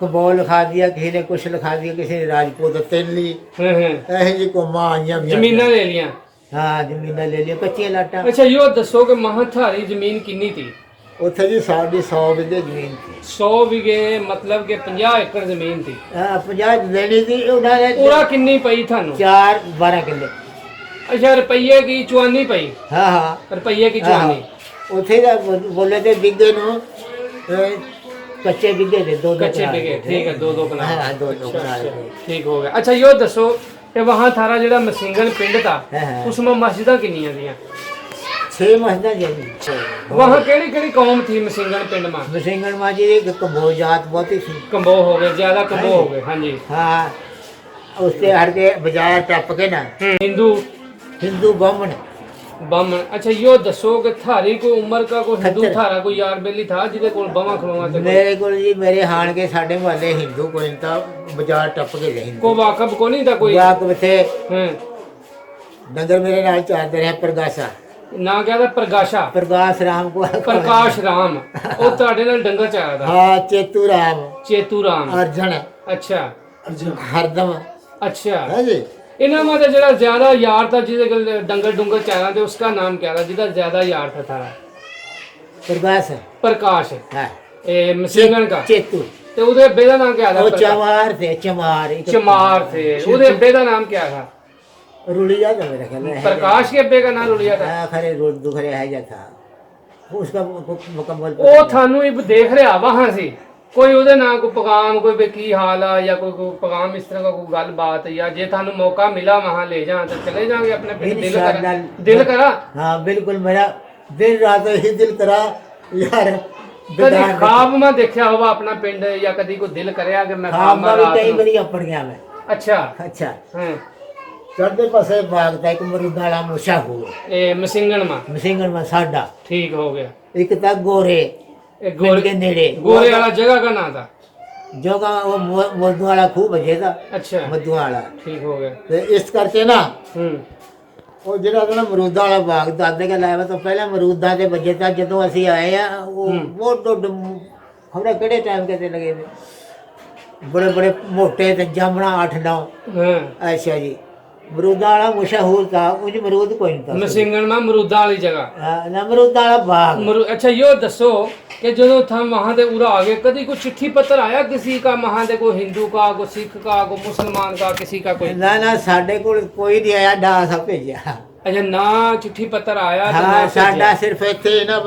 कबोल लिखा दिया, किसी ने कुछ लिखा दिया, किसी ने राजपूत तेली ऐसे जी को मां जमीना ले लिया। हाँ जमीना ले लिया कच्चियां लाटा। अच्छा यो दसो कि महाथारी जमीन कितनी थी उत्थे जी? 100 बीघे जमीन थी। 100 बीघे मतलब कि 50 एकड़ जमीन थी। हाँ 50 लेनी थी उन्होंने। पूरा कितनी पई थानू? 4-12 किले। अच्छा रुपये की चुआनी पई? हाँ हाँ रुपये की चुआनी उथे बोले थे बिघे नु कच्चे बिघे थे 2 कच्चे बिघे। ठीक है 2 कनाल। हाँ 2 कनाल ठीक हो गया। अच्छा यो दसो कि वहां थारा जेड़ा मसिंगन पिंड था उसमें मस्जिदां कितनियां थी? 6 मस्जिदां जी। वहां केड़ी कौम थी मसिंगन पिंड में? मसिंगन में जी एक कंबो जात बहुत ही थी। कंबो हो गए ज्यादा कंबो हो गए। हाँ जी हाँ उससे हट के बाजार टप के ना हिंदू बामण। अच्छा यो दसो कि थारी कोई उम्र का कोई हिंदू थारा कोई यार बेली था जिदे कोल बवा खलोवा ते? मेरे कोल जी मेरे हान के साडे वाले हिंदू कोई था बाजार टप के गए को वाकफ को नहीं था कोई? वाकफ थे डंगर मेरे नाल चारदे रहे। प्रगाशा ना क्या था? प्रकाश राम को प्रकाश राम ओ ਤੁਹਾਡੇ ਨਾਲ ਡੰਗਰ ਚਾਰਾ था। हां चेतू राम अर्जन। अच्छा हरदम। अच्छा है जी इन्हां में जरा ज्यादा यार था जिसे डंगर डुंगर चारा थे उसका नाम क्या था जिदा ज्यादा यार था थारा? प्रकाश है ए मसिंगन का चेतू। ते उदे बेदा नाम क्या था? वो चमार थे उदे बेदा नाम क्या था? रुलिया था मेरा ख्याल है। प्रकाश के बे का नाम रुलिया था। खरे दुखरे है जा था उसका मुकम्मल ओ थानू इब देख रहा वहां से ਕੋਈ ਉਹਦੇ ਨਾਲ ਕੋਈ ਪੈगाम ਕੋਈ ਵੀ ਕੀ ਹਾਲ ਆ ਜਾਂ ਕੋਈ ਪੈगाम ਇਸ ਤਰ੍ਹਾਂ ਦਾ ਕੋਈ ਗੱਲਬਾਤ ਜਾਂ ਜੇ ਤੁਹਾਨੂੰ ਮੌਕਾ ਮਿਲਾ ਵਹਾਂ ਲੈ ਜਾ ਤਾਂ ਚਲੇ ਜਾਓਗੇ ਆਪਣੇ ਪਿੰਡ ਦਿਲ ਕਰਾ हाँ बिल्कुल मेरा दिन रात ही दिल करा यार ਕਦੀ ਖਾਬ ਮੈਂ ਦੇਖਿਆ ਹੋਵਾ ਆਪਣਾ ਪਿੰਡ ਜਾਂ ਕਦੀ ਕੋਈ ਦਿਲ ਕਰਿਆ ਕਿ ਮੈਂ हाँ मैं भी कई बारी अपड़ गया मैं ਅੱਛਾ अच्छा ਹਾਂ चढ़ते पासे भागता एक मरूदा वाला मूसा हो ਇਹ ਮਸਿੰਗਣ ਮਾ मसिंगन में साडा ਠੀਕ ਹੋ ਗਿਆ एक था गोरे ਇਹ पिंड के नेड़े ਗੋਰੇ ਵਾਲਾ ਜਗ੍ਹਾ ਦਾ ਨਾਂ था जो का वो मधु वाला खूब बजे था ਅੱਛਾ मधु वाला ਠੀਕ ਹੋ ਗਿਆ ते इस करके ना ਹੂੰ ਉਹ ਜਿਹੜਾ ਉਹਨਾਂ ਮਰੂਦਾਂ ਵਾਲਾ ਬਾਗ ਦਾਦੇ ਕੇ ਲਾਇਆ ਤਾਂ ਪਹਿਲਾਂ ਮਰੂਦਾਂ ਦੇ ਵੱਜੇ ਤਾਂ ਜਦੋਂ ਅਸੀਂ ਆਏ ਆ ਉਹ ਬਹੁਤ ਖਬਰ ਕਿਹੜੇ ਟਾਈਮ ਕਿਤੇ ਲਗੇ ਨੇ ਬੜੇ ਬੜੇ ਮੋਟੇ ਤੇ ਜਾਮਣਾ 8-9 ਹਾਂ ਅੱਛਾ ਜੀ ਮਰੂਦਾਂ ਵਾਲਾ ਮਸ਼ਹੂਰ था ਉਹ ਜੀ ਮਰੂਦ ਕੋਈ ਨਹੀਂ था ਮਸਿੰਗਣ ਮਾ ਮਰੂਦਾ ਵਾਲੀ ਜਗ੍ਹਾ ਨਾ ਮਰੂਦਾਂ ਵਾਲਾ ਬਾਗ अच्छा यो दसो कि जो हम वहाँ से उड़ा आ गए कभी कोई चिट्ठी पत्र आया किसी का वहाँ से कोई हिंदू का कोई सिख का कोई मुसलमान का किसी का कोई ਨਾ ਨਾ ਸਾਡੇ ਕੋਲ ਕੋਈ ਨਹੀਂ ਆਇਆ ਡਾਸ ਆ ਭੇਜਿਆ अच्छा ना चिट्ठी पत्र आया तो ਹਾਂ ना ਸਾਡਾ ਸਿਰਫ ਇੱਥੇ ਨਾ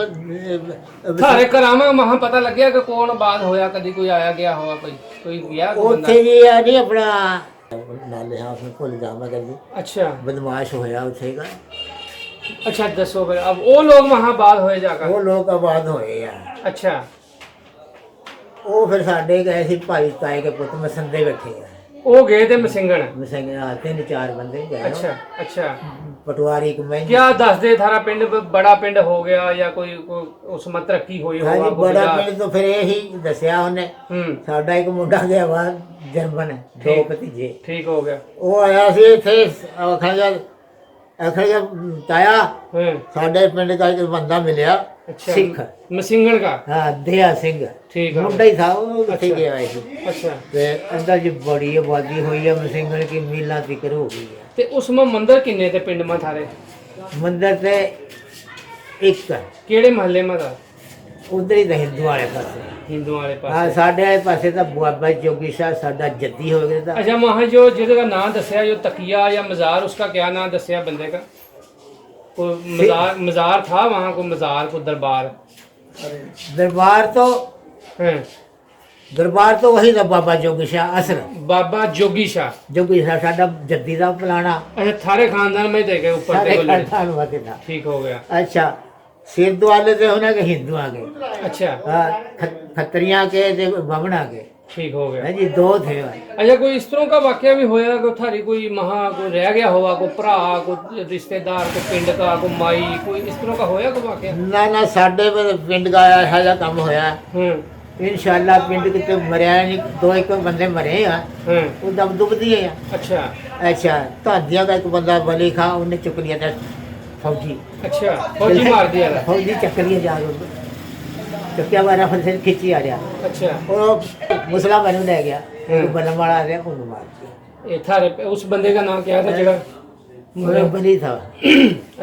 थारे घरां वहाँ पता लग गया कि कौन बात होया कभी कोई आया गया होगा कोई गया कोई बंदा? ਉੱਥੇ ਜੀ ਆ ਨਹੀਂ ਆਪਣਾ ਨਾਲੇ ਹਾਂ ਫਿਰ ਭੁੱਲ ਜਾਵਾਂ ਕਦੀ अच्छा ਬਦਮਾਸ਼ ਹੋਇਆ ਉੱਥੇ ਦਾ अच्छा दसो फिर अब वो लोग वहाँ बात होए जाकर ਉਹ ਲੋਕ ਆਬਾਦ ਹੋਏ ਆ अच्छा ਉਹ ਫਿਰ ਸਾਡੇ ਗਏ ਸੀ ਭਾਈ ਤਾਏ ਕੇ ਪੁੱਤ ਮਸੰਦੇ ਬੈਠੇ ਆ वो गए थे मसिंगण ਮਸੰਗੇ ਆ 3-4 ਬੰਦੇ ਗਏ अच्छा अच्छा ਪਟਵਾਰੀ ਇੱਕ ਮੈਂ क्या दस दे थारा पिंड बड़ा पिंड हो गया या कोई उसमें तरक्की हुई ਹਾਂਜੀ होगा ਬੜਾ ਪਿੰਡ ਤੋਂ ਫਿਰ ਇਹੀ ਦੱਸਿਆ ਉਹਨੇ ਸਾਡਾ ਇੱਕ ਮੁੰਡਾ ਗਿਆ ਵਾ ਜਰਮਨ ਦੋ ਭਤੀਜੇ ठीक हो गया ਉਹ ਆਇਆ ਸੀ ਇੱਥੇ ਅਖੜਿਆ ਤਾਇਆ हम्म ਸਾਡੇ ਪਿੰਡ ਦਾ ਇੱਕ ਬੰਦਾ ਮਿਲਿਆ अच्छा ਸਿੱਖ मसिंगण का ਹਾਂ ਦਇਆ ਸਿੰਘ ठीक है ਮੁੰਡਾ ਹੀ ਥਾ ਉਹ ਕਿੱਥੇ ਗਿਆ ਸੀ अच्छा ਤੇ ਅੰਦਰ ਜੀ ਬੜੀ ਆਬਾਦੀ ਹੋਈ ਹੈ ਮਸਿੰਗਣ ਕੀ ਮੀਲਾਂ ਜ਼ਿਕਰ ਹੋ ਗਈ ਹੈ ते उसमें मंदिर किन्ने थे पिंड में थारे ਮੰਦਰ ਤੇ ਇੱਕ केड़े महल्ले में था ਉਧਰ ਹੀ ਤਾਂ ਹਿੰਦੂ ਵਾਲੇ ਪਾਸੇ हिंदू वाले पास ਹਾਂ ਸਾਡੇ ਵਾਲੇ ਪਾਸੇ ਤਾਂ ਬਾਬਾ ਜੋਗੀ ਸਾਹਿਬ ਸਾਡਾ ਜੱਦੀ ਹੋ ਗਿਆ ਤਾਂ अच्छा वहाँ जो जिसका नाम दसिया जो तकिया या मजार उसका क्या नाम दसिया बंदे का कोई मजार था वहाँ कोई मजार कोई दरबार दरबार तो हैं दरबार तो वही था बाबा जोगी शाह असल बाबा जोगी शाह जोगी शाह साਡਾ जद्दी ਦਾ ਫਲਾਣਾ अच्छा थारे खानदान में थे के ऊपर थे बोले ਖਾਨ ਵਾਕੇ था ठीक हो गया अच्छा सिर दुआले से होना के हिंदू आ गए अच्छा खत्रियां के ते बामणा के ठीक हो गया है जी दो थे अच्छा कोई इस तरह का वाकया भी होया कोई थारी कोई महा कोई रह गया होगा कोई भरा कोई रिश्तेदार कोई पिंड का कोई माई कोई इस तरह का होया कोई वाकया ना ना साडे पिंड का ऐसा जिहा काम होया इंशाअल्लाह पिंड किते मरिया नहीं दो एक बंदे मरे हैं वो दब दुबदी है अच्छा अच्छा धादिया का एक बंदा बली खा उन्हें चुक लिया था फौजी अच्छा फौजी मार दिया था फौजी चक लिया जा चुक्या वाला फिर से खिंची आ रहा अच्छा वो मुसला बन ले गया बनम वाला आ गया उन्हें मार दिया ये थारे उस बंदे का नाम क्या था जगह वो बली था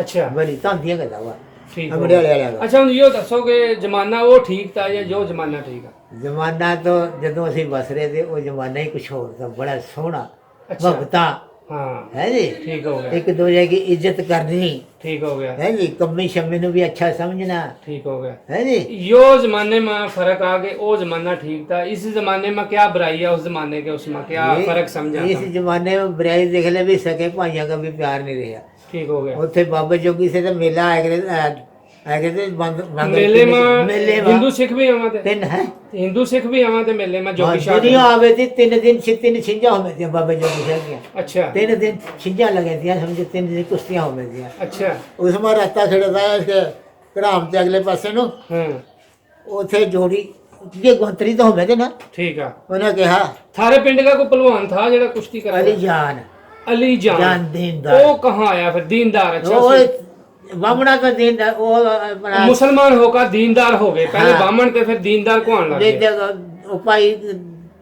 अच्छा बली धादिया का था ठीक हमड़े वाले वाला अच्छा हम यो दसो कि जमाना वो ठीक था या जो जमाना ठीक है जमाना तो ਜਦੋਂ ਅਸੀਂ ਵਸ ਰਹੇ ਤੇ ਉਹ ਜ਼ਮਾਨਾ ਹੀ ਕੁਛ ਹੋਰ था बड़ा सोहना अच्छा भगता हाँ है जी ठीक हो गया एक दूसरे की इज्जत करनी ठीक हो गया है जी कमी शमी नु भी अच्छा समझना ठीक हो गया है जी यो जमाने में फर्क आ गए वो जमाना ठीक था इस जमाने में क्या बुराई है उस जमाने के उसमें क्या फर्क समझा इस जमाने में बुराई देख ले भी सके भाइयों का भी प्यार नहीं रहा ठीक हो गया ਉੱਥੇ ਬਾਬਾ ਜੋਗੀ ਸੇ ਤੇ ਮੇਲਾ ਆਇਆ ਤੇ मेले में हिंदू सिख भी आवा थे ਤਿੰਨ ਹੈ हिंदू सिख भी आवा थे मेले में जोगी शाह ਦੁਨੀਆ ਆਵੇ ਤੀ 3 ਦਿਨ ਤਿੰਨ ਛਿੰਝਾਂ ਹੋਵੇ ਤੀ ਬਾਬਾ ਜੋਗੀ ਸਾਹਿਬ ਦੀਆਂ अच्छा 3 ਦਿਨ ਛਿੰਝਾਂ ਲਗੇ ਤੀ ਸਮਝੇ 3 ਦਿਨ ਕੁਸ਼ਤੀਆਂ ਹੋਵੇ ਤੀ अच्छा ਉਸ ਮਾ ਰਸਤਾ ਖੜਦਾ ਹੈ ਇਸਕੇ ਘਰਾਮ ਤੇ ਅਗਲੇ ਪਾਸੇ ਨੂੰ ਉੱਥੇ ਜੋੜੀ ਜੇ ਗੰਤਰੀ ਤਾਂ ਹੋਵੇ ਤੇ ਨਾ ठीक है ਉਹਨੇ ਕਿਹਾ थारे पिंड का कोई पहलवान था जेड़ा कुश्ती कर ਅਲੀ ਜਾਨ अली जान जान दीनदार वो कहाँ आया फिर दीनदार अच्छा ਉਹ ਬਾਮਣਾ ਤਾਂ दीनदार ਉਹ ਆਪਣਾ मुसलमान होकर दीनदार हो गए पहले बामण थे फिर दीनदार को आने लग गए वो भाई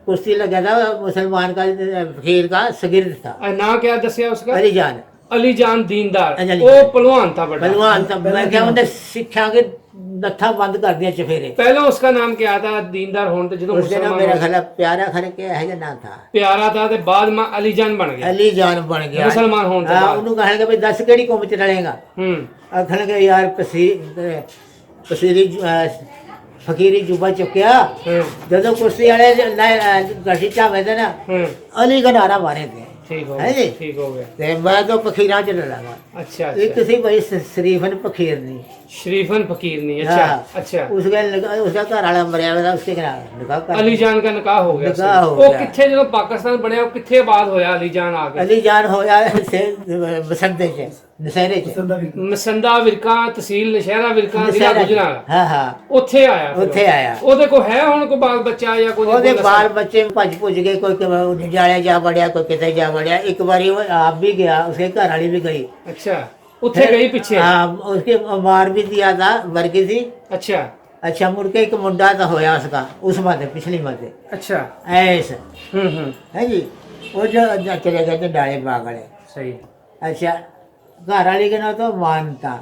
कुश्ती लगा था मुसलमान का फकीर का शगिर्द था ना क्या दसिया उसका अली जान अली जान दीनदार अली वो जान। पहलवान था बड़ा पहलवान था मैं क्या उन्हें शिक्षा के नत्था बंद कर दिया चफेरे पहले उसका नाम क्या था दीनदार होने तो जो उसके नाम मेरा ख्याल प्यारा खरे के है ना था प्यारा था ते बाद में अली जान बन गया अली जान बन गया मुसलमान होने के बाद उन्होंने कहा कि भाई 10 केड़ी कौम च रलेगा आखन के यार पसीरी ਫਕੀਰੀ ਜੁਬਾ ਚੁੱਕਿਆ ਜਦੋਂ ਕੁਰਸੀ ਵਾਲੇ ਗੱਡੀ ਚਾਵੇ ਤੇ ਨਾ ਅਲੀ ਦਾ ਨਾਰਾ ਮਾਰੇ ਤੇ ਠੀਕ ਹੋ ਹੈ ਜੀ ਠੀਕ ਹੋ ਗਿਆ ਤੇ ਮੈਂ ਤਾਂ ਫਕੀਰਾਂ ਚ ਲੜਾਂਗਾ अच्छा एक किसी भाई शरीफन फकीर नहीं शरीफन फकीर नहीं अच्छा हाँ, अच्छा उसका घर वाला मरिया हुआ था उसके निकाह कर अली जान का निकाह हो गया निकाह हो वो गया। किथे जो पाकिस्तान बने वो किथे बाद होया अली जान आ गए अली जान होया से बसंते से नशहरे से ਮਸੰਦਾ ਵਿਰਕਾ ਤਹਿਸੀਲ ਨਸ਼ਹਿਰਾ ਵਿਰਕਾ ਜ਼ਿਲ੍ਹਾ ਗੁਜਰਾਂਵਾਲਾ हाँ हाँ ਉੱਥੇ ਆਇਆ ਫਿਰ ਉੱਥੇ ਆਇਆ ਉਹਦੇ ਕੋ ਹੈ ਹੁਣ ਕੋ ਬਾਲ ਬੱਚਾ ਜਾਂ ਕੋਈ ਉਹਦੇ ਬਾਲ ਬੱਚੇ ਭੱਜ ਭੁੱਜ ਗਏ ਕੋਈ ਜਾਲਿਆ ਜਾ ਵੜਿਆ ਕੋਈ ਕਿਤੇ ਜਾ ਵੜਿਆ ਇੱਕ ਵਾਰੀ ਉਹ ਆਪ ਵੀ ਗਿਆ ਉਸके घर वाली भी गई ਅੱਛਾ ਉੱਥੇ ਗਈ ਪਿੱਛੇ हाँ उसके मार भी दिया था वर्गी थी ਅੱਛਾ अच्छा मुड़ के एक मुंडा तो होया उसका उस माते पिछली माते ਅੱਛਾ ऐसा है जी वो जो चले गए थे डाले बाग वाले ਸਹੀ अच्छा घर वाली के ना तो मानता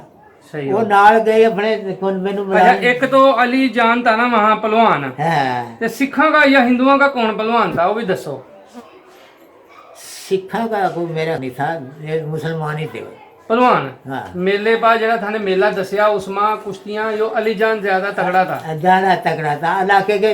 ਸਹੀ वो नाल गए अपने कौन मैनू अच्छा एक तो अली जान था ना वहाँ पहलवान हाँ ते सिखा का या हिंदुओं का कौन पहलवान था वो भी दसो सिखा का कोई मेरा नहीं था ये मुसलमान ही थे वो। पहलवान हाँ मेले पा जरा थाने मेला दसिया उसमें कुश्तियां जो अली जान ज्यादा तगड़ा था ज्यादा तगड़ा था इलाके के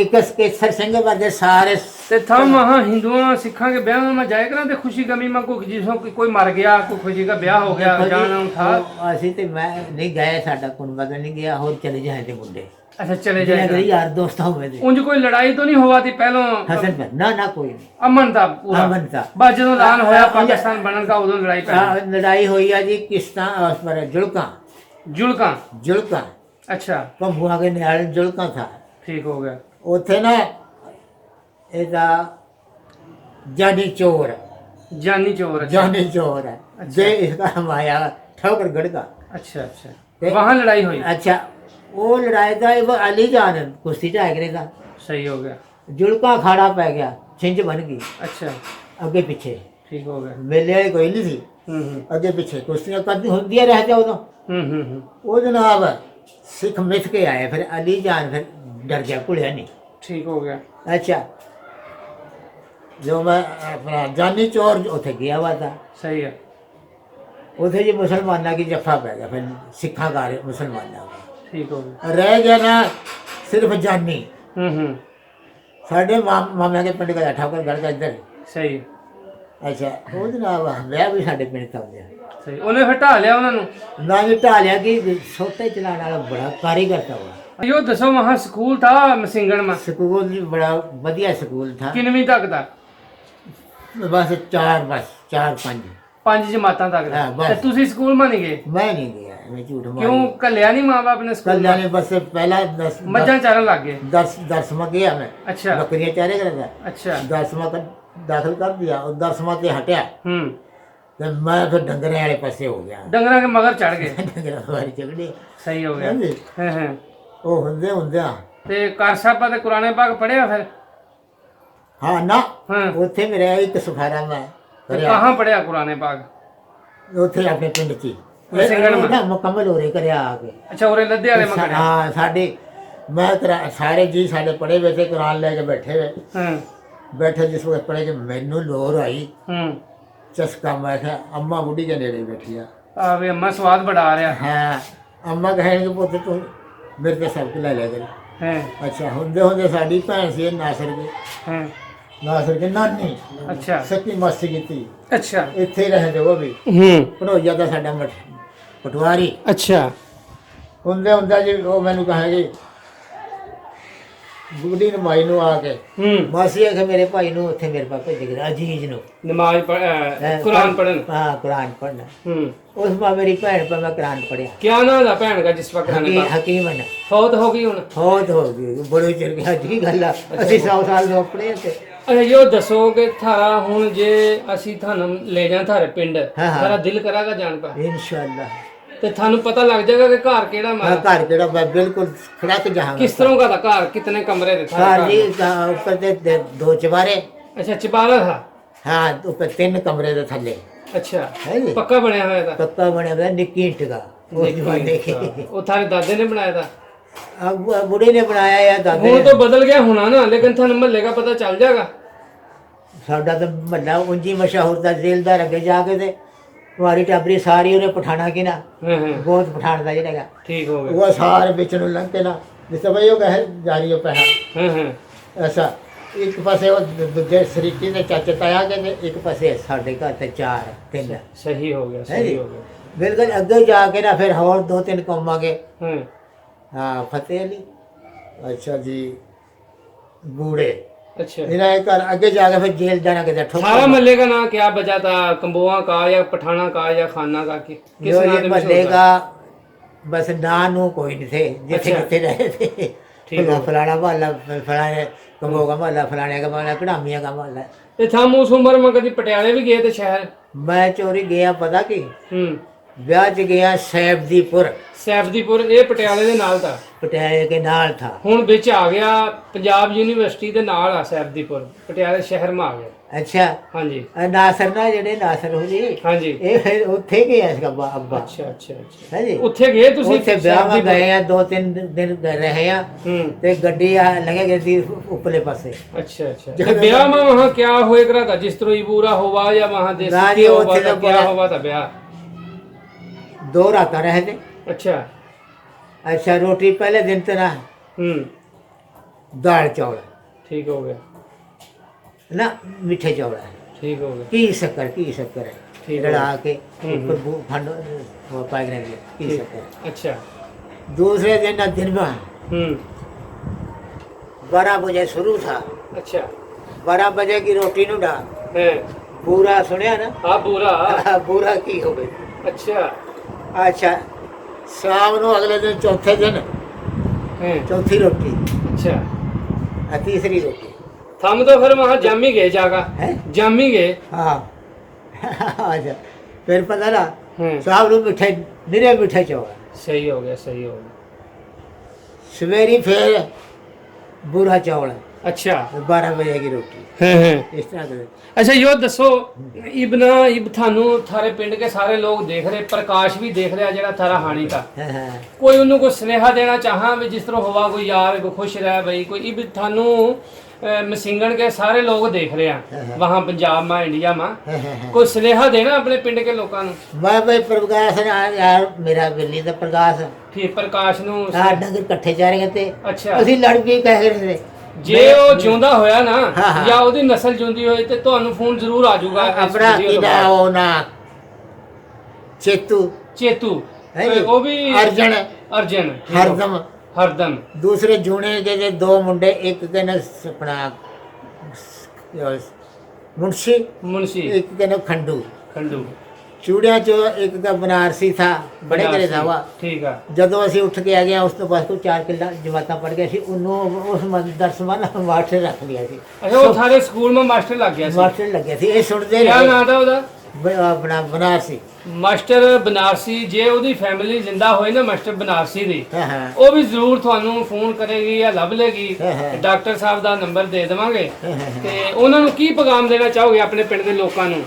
कस के सरसंग बदे सारे ते थम वहाँ हिंदुओं सिखा के ब्याह में जाए करा ते खुशी गमी में कोई जिसों कोई मर गया कोई खुशी का ब्याह हो गया जाना था ਅਸੀਂ ਤੇ ਮੈਂ ਨਹੀਂ ਗਏ ਸਾਡਾ ਕੁਨਬਾ ਨਹੀਂ ਗਿਆ ਹੋਰ ਚਲੇ ਜਾਏ ਤੇ ਮੁੰਡੇ अच्छा चले ਜਿਹੜੇ जाए ਯਾਰ ਦੋਸਤ ਹੋਵੇ ਤੇ उनकी कोई लड़ाई तो नहीं हुआ थी पहलों ਹਸਨ ਪਰ ਨਾ ਕੋਈ ਨਹੀਂ अमन था पूरा अमन था। बस जो ऐलान होया पाकिस्तान बनने का उदों लड़ाई पै ਲੜਾਈ ਹੋਈ ਆ ਜੀ ਕਿਸ਼ਤਾਂ ਉਸ ਪਰ ਜੁਲਕਾਂ जुड़का अच्छा ਭੰਬੂਆਂ ਦੇ ਨਾਲ ਜੁਲਕਾਂ ਥਾ ठीक हो गया ਉੱਥੇ ਨਾ ਇਹਦਾ ਜਾਨੀ ਚੋਰ जानी चोर अच्छा जानी चोर है जे इसका हमाया ठोकर गड़का अच्छा अच्छा वहाँ लड़ाई हुई अच्छा वो लड़ाई था वो अली जान कुश्ती टाइगरे था सही हो गया जुड़का खाड़ा पै गया छिंज बन गई अच्छा अगे पीछे ठीक हो गया मेले वाली कोई नहीं थी हम्म अगे पीछे कुश्तियां कदी होंदियां रहते उदों वो जनाब सिख मिथ के आए फिर अली जान फिर डर गया भुलिया नहीं ठीक हो गया अच्छा जो मैं अपना जानी चोर उथे गया हुआ था सही है उथे जी मुसलमाना की जफा पै गया फिर सिखा का मुसलमाना का ठीक हो गया रह गया ना सिर्फ जानी हम्म साढ़े मामे के पिंड का ठाकुर गढ़ का इधर सही अच्छा वो जनाब विआह भी साढ़े पिंड का होया सही उन्हें हटा लिया उन्होंने ना जी ढालिया कि सोटे चलाने वाला बड़ा कारीगर था वो यो दसो वहाँ स्कूल था मसिंगण में स्कूल भी बड़ा बढ़िया स्कूल था किनवीं तक था बस चार पांच पांच जमातां तक था हाँ, बस। ते तुसी स्कूल में नहीं गए मैं नहीं गया मैं झूठ क्यों मारी कल्या नहीं माँ बाप ने स्कूल कल जाने बस से पहला मज्जां चारन लग गए दसवां गया मैं अच्छा बकरियां चारे कर था अच्छा दसवां का दाखिल कर दिया और 10वां से हटिया तो मैं फिर डंगर वाले पासे हो गया डंगरा के मगर चढ़ गए डंगर वाली चकड़ी सही हो गया ਹਾਂਜੀ हैं ਉਹ ਹੁੰਦੇ ते कार साहब ते कुरान पाक पढ़िया फिर ਹਾਂ ਨਾ हाँ ਉੱਥੇ ਮੇਰਾ ਇੱਕ ਸਫਾਰਾ ਮੈਂ ते ਕਰਿਆ कहाँ पढ़िया कुरान पाक ਉੱਥੇ ਆਪਣੇ ਪਿੰਡ 'ਚ ਸਿੰਘਣ ਇਹ ਨਾ ਮੁਕੰਮਲ ਹੋਰੇ ਕਰਿਆ ਆ ਕੇ अच्छा उरे लद्दे वाले में पढ़िया ਹਾਂ ਸਾਡੇ ਮੈਂ ਸਾਰੇ ਜੀ ਸਾਡੇ ਪੜੇ ਵੇ ਤੇ ਕੁਰਾਨ ਲੈ ਕੇ ਬੈਠੇ ਵੇ ਬੈਠੇ ਜਿਸ ਵਕਤ ਪੜੇ ਕਿ ਮੈਨੂੰ ਲੋਰ ਆਈ ਚਸਕਾ ਮੈਂ ਕਿਹਾ ਅੰਮਾ ਬੁੱਢੀ ਦੇ ਨੇੜੇ ਬੈਠੀ ਆ आ वे अम्मा स्वाद बढ़ा रहा ਹਾਂ ਅੰਮਾ ਕਹਿਣ ਕਿ ਪੁੱਤ ਤੂੰ ਮੇਰੇ ਤੇ ਸਬਕ ਲੈ ਲਿਆ ਕਰ है ਅੱਛਾ ਹੁੰਦੇ ਸਾਡੀ ਭੈਣ ਸੀ ਨਾਸਰ ਦੀ हैं ਨਾਸਰ ਦੀ ਨਾਨੀ अच्छा ਸੱਕੀ ਮਾਸੀ ਕੀਤੀ अच्छा ਇੱਥੇ ਰਹਿੰਦੇ ਉਹ ਵੀ ਭਣੋਈਆ ਦਾ ਸਾਡਾ ਪਟਵਾਰੀ अच्छा ਹੁੰਦੇ ਜੀ ਉਹ ਮੈਨੂੰ ਕਹਾਂਗੇ ਬੁੱਢੀ ਨਮਾਈ ਨੂੰ ਆ ਕੇ ਮਾਸੀ ਆ ਕੇ ਮੇਰੇ ਭਾਈ ਨੂੰ ਉੱਥੇ ਮੇਰੇ ਪਾਪੇ ਭੇਜ ਅਜੀਜ਼ ਨੂੰ नमाज कुरान पढ़न ਹਾਂ ਕੁਰਾਨ ਪੜ੍ਹਨਾ ਉਸ ਮਾ ਮੇਰੀ ਭੈਣ ਪਰ ਮੈਂ ਕੁਰਾਨ ਪੜਿਆ क्या नाम था भैन का जिस वक्त कुरान पाक ਹਕੀਮਨ फौत हो गई हुन ਬਹੁਤ ਹੋ ਗਈ ਬੜੇ ਚਿਰ ਗਿਆ ਜੀ ਗੱਲ ਆ ਅਸੀਂ 100 ਸਾਲ ਦੇ ਆਪਣੇ ਤੇ अच्छा यो दसो कि थारा हुन जे असी थानू ले जां थारे पिंड हाँ। थारा दिल करागा जान पा ਇਨਸ਼ਾਅੱਲਾ ते थानू पता लग जाएगा कि घर केड़ा ਮੈਂ हमारा ਘਰ ਕਿਹੜਾ ਮੈਂ ਬਿਲਕੁਲ ਖੜਕ ਜਾਵਾਂਗਾ किस तरह का था घर कितने कमरे थे ਘਰ थारे ਜੀ घर? ਉੱਪਰ ਤੇ ਦੋ ਚਵਾਰੇ अच्छा चिबारा था ਹਾਂ ਉੱਪਰ 3 ਕਮਰੇ ਦੇ ਥੱਲੇ अच्छा ਹੈ ਜੀ पक्का बनया हुआ था ਪੱਕਾ ਬਣਿਆ ਹੋਇਆ ਨਿੱਕੀ ਇੰਟ ਦਾ ਉਹ ਜਮਾਨੇ ਕੇ वो थारे दादे ने बनाया था अब बूढ़े ने बनाया या दादे हुन तो बदल गया होना ना लेकिन थानू महल्ले का पता चल जाएगा साडा तो मल्ला उंजी मशहूर था जेलदार अगे जाके ते हमारी टाबरी सारी उन्हें पठाना की ना बहुत पठान का जेड़ा ठीक हो गया वो सारे बिच नु लंघ के ना ਜਿਸ ਤਰ੍ਹਾਂ ਉਹ ਕਹੇ ਜਾਰੀ ਉਹ ਪੈਸਾ ਐਸਾ ਇੱਕ ਪਾਸੇ ਉਹ ਦੂਜੇ ਸਰੀਕੀ ਦੇ ਚਾਚੇ ਤਾਇਆ ਕੇ ਤੇ ਇੱਕ ਪਾਸੇ ਸਾਡੇ ਘਰ ਤੇ 4 3 ਸਹੀ ਹੋ ਗਿਆ ਬਿਲਕੁਲ ਅੱਗੇ ਜਾ ਕੇ ਨਾ ਫਿਰ ਹੋਰ 2-3 ਕੌਮਾਂਗੇ ਹਾਂ ਫਤਿਹ ਅਲੀ ਅੱਛਾ ਜੀ बूढ़े अच्छा कर आगे जाके फिर जेल जाना के सारा महल्ले का नाम क्या बचा था कंबोआ का या पठाना का या खाना का किस महल्ले का बस नानू कोई नहीं थे जिथे जिथे रहे थे फलाना मोहल्ला फलाने कंबो का मोहल्ला फलाने का मोहल्ला कड़ामिया का मोहल्ला हम उस उम्र में कभी पटियाले भी गए थे शहर मैं चोरी गया पता की ब्याह च गया सैफदीपुर ਇਹ ਪਟਿਆਲੇ ਦੇ ਨਾਲ था पटियाले के नाल था ਹੁਣ ਵਿੱਚ ਆ ਗਿਆ ਪੰਜਾਬ ਯੂਨੀਵਰਸਿਟੀ ਦੇ ਨਾਲ ਆ ਸੈਫਦੀਪੁਰ ਪਟਿਆਲੇ ਸ਼ਹਿਰ ਮਾ ਆ ਗਿਆ अच्छा ਹਾਂਜੀ नासर ना जेडे नासर हो जी ਹਾਂਜੀ ਇਹ ਫਿਰ ਉੱਥੇ ਗਿਆ इसका अब्बा ਅੱਛਾ ਅੱਛਾ ਅੱਛਾ है जी ਉੱਥੇ ਗਏ ਤੁਸੀਂ ਉੱਥੇ ਵਿਆਹ में गए हैं 2-3 दिन ਰਹੇ ਆ ਤੇ ਗੱਡੀ ਆ ਲਗੇ ਗਈ ਸੀ ਉੱਪਰਲੇ ਪਾਸੇ अच्छा अच्छा तो ब्याह में वहां क्या होए करा था जिस तरह पूरा हुआ या वहां देसी ना जी, हुआ ਉੱਥੇ था तो क्या बड़ा- हुआ था ब्याह 2 रात रहे थे अच्छा अच्छा रोटी पहले दिन तो ना दाल चावल ठीक हो गया ना मीठे चावल ठीक हो गया की शक्कर है ठीक लड़ा के ऊपर फंड वो पाग रहे की शक्कर अच्छा दूसरे दिन ना दिन में 12 बजे शुरू था अच्छा 12 बजे की रोटी नु डाल है पूरा सुनिया ना हाँ पूरा पूरा की हो गई अच्छा अच्छा शाम ਨੂੰ अगले दिन चौथे दिन है चौथी रोटी अच्छा तीसरी रोटी हम तो फिर वहां जाम ही गए जागा है जाम ही गए हाँ अच्छा फिर पता ना हैं शाम ਨੂੰ मिठाई निरे मिठाई चावल सही हो गया सवेरी फिर बूरा चावल अच्छा 12 बजे की रोटी हैं इस तरह से अच्छा यो दसो इब थानू थारे पिंड के सारे लोग देख रहे प्रकाश भी देख रहा जेड़ा थारा हानी का कोई उन्होंने कोई स्नेहा देना चाहा भी जिस तरह हुआ कोई यार कोई खुश रहे भाई कोई इब थानू मसिंगन के सारे लोग देख रहे हैं वहाँ पंजाब में इंडिया में कोई स्नेहा देना अपने पिंड के लोगों को मैं भाई प्रकाश यार मेरा बिल्ली का प्रकाश फिर प्रकाश नू हाँ डंगर इकट्ठे जा रहे थे अच्छा ਅਸੀਂ ਲੜ ਕੇ ਕਹਿ ਰਹੇ थे ਜੇ ਉਹ ਜਿਉਂਦਾ ਹੋਇਆ ਨਾ ਹਾਂ, ਹਾਂ। ਜਾਂ ਉਹਦੀ ਨਸਲ ਜਿਉਂਦੀ ਹੋਏ ਤੇ ਤੁਹਾਨੂੰ ਫੋਨ ਜ਼ਰੂਰ ਆ ਜਾਊਗਾ ਇਸ ਆਪਣਾ video ਕੀ ਤੋਂ ਨਾ ਬਾਅਦ। ਉਹ ਨਾ ਚੇਤੂ ਚੇਤੂ ਹੈ ਜੀ। ਉਹ ਵੀ ਅਰਜਨ ਅਰਜਨ ਹਰਦਮ ਹਰਦਮ ਦੂਸਰੇ ਜੂਣੇ ਕੇ ਜੇ 2 ਮੁੰਡੇ ਇੱਕ ਕੇ ਨਾ ਆਪਣਾ ਮੁਨਸ਼ੀ मुंशी ਇੱਕ ਕੇ ਨਾ ਖੰਡੂ खंडू ਚੂੜਿਆਂ ਚ ਇੱਕ ਦਾ ਬਨਾਰਸੀ ਥਾ ਬੜੇ ਘਰੇ ਦਾ ਵਾ ठीक है ਜਦੋਂ ਅਸੀਂ ਉੱਠ ਕੇ ਆ ਗਏ ਉਸ ਤੋਂ ਬਾਅਦ ਕੋਈ 4 ਕਿੱਲਾ ਜਮਾਤਾਂ ਪੜ ਗਿਆ ਸੀ ਉਹਨੂੰ ਉਸ ਦਰਸਮਾਨ ਮਾਸਟਰ ਰੱਖ ਲਿਆ ਸੀ अच्छा वो थारे स्कूल में मास्टर लग गया सी ਮਾਸਟਰ ਲੱਗੇ ਸੀ ਇਹ ਸੁਣਦੇ क्या ਰਹੇ नाम था ਉਹਦਾ ਆਪਣਾ ਬਨਾਰਸੀ ਮਾਸਟਰ ਬਨਾਰਸੀ ਜੇ ਉਹਦੀ ਫੈਮਿਲੀ ਜ਼ਿੰਦਾ ਹੋਏ ਨਾ ਮਾਸਟਰ ਬਨਾਰਸੀ ਦੀ ਹਾਂ ਹਾਂ ਉਹ ਵੀ ਜ਼ਰੂਰ ਤੁਹਾਨੂੰ ਫੋਨ ਕਰੇਗੀ ਜਾਂ ਲੱਭ ਲੇਗੀ ਹਾਂ, ਹਾਂ। ਡਾਕਟਰ ਸਾਹਿਬ ਦਾ ਨੰਬਰ ਦੇ ਦੇਵਾਂਗੇ ਹਾਂ, ਹਾਂ। ਤੇ ਉਹਨਾਂ ਨੂੰ ਕੀ ਪੈਗਾਮ ਦੇਣਾ ਚਾਹੋਗੇ ਆਪਣੇ ਪਿੰਡ ਦੇ ਲੋਕਾਂ ਨੂੰ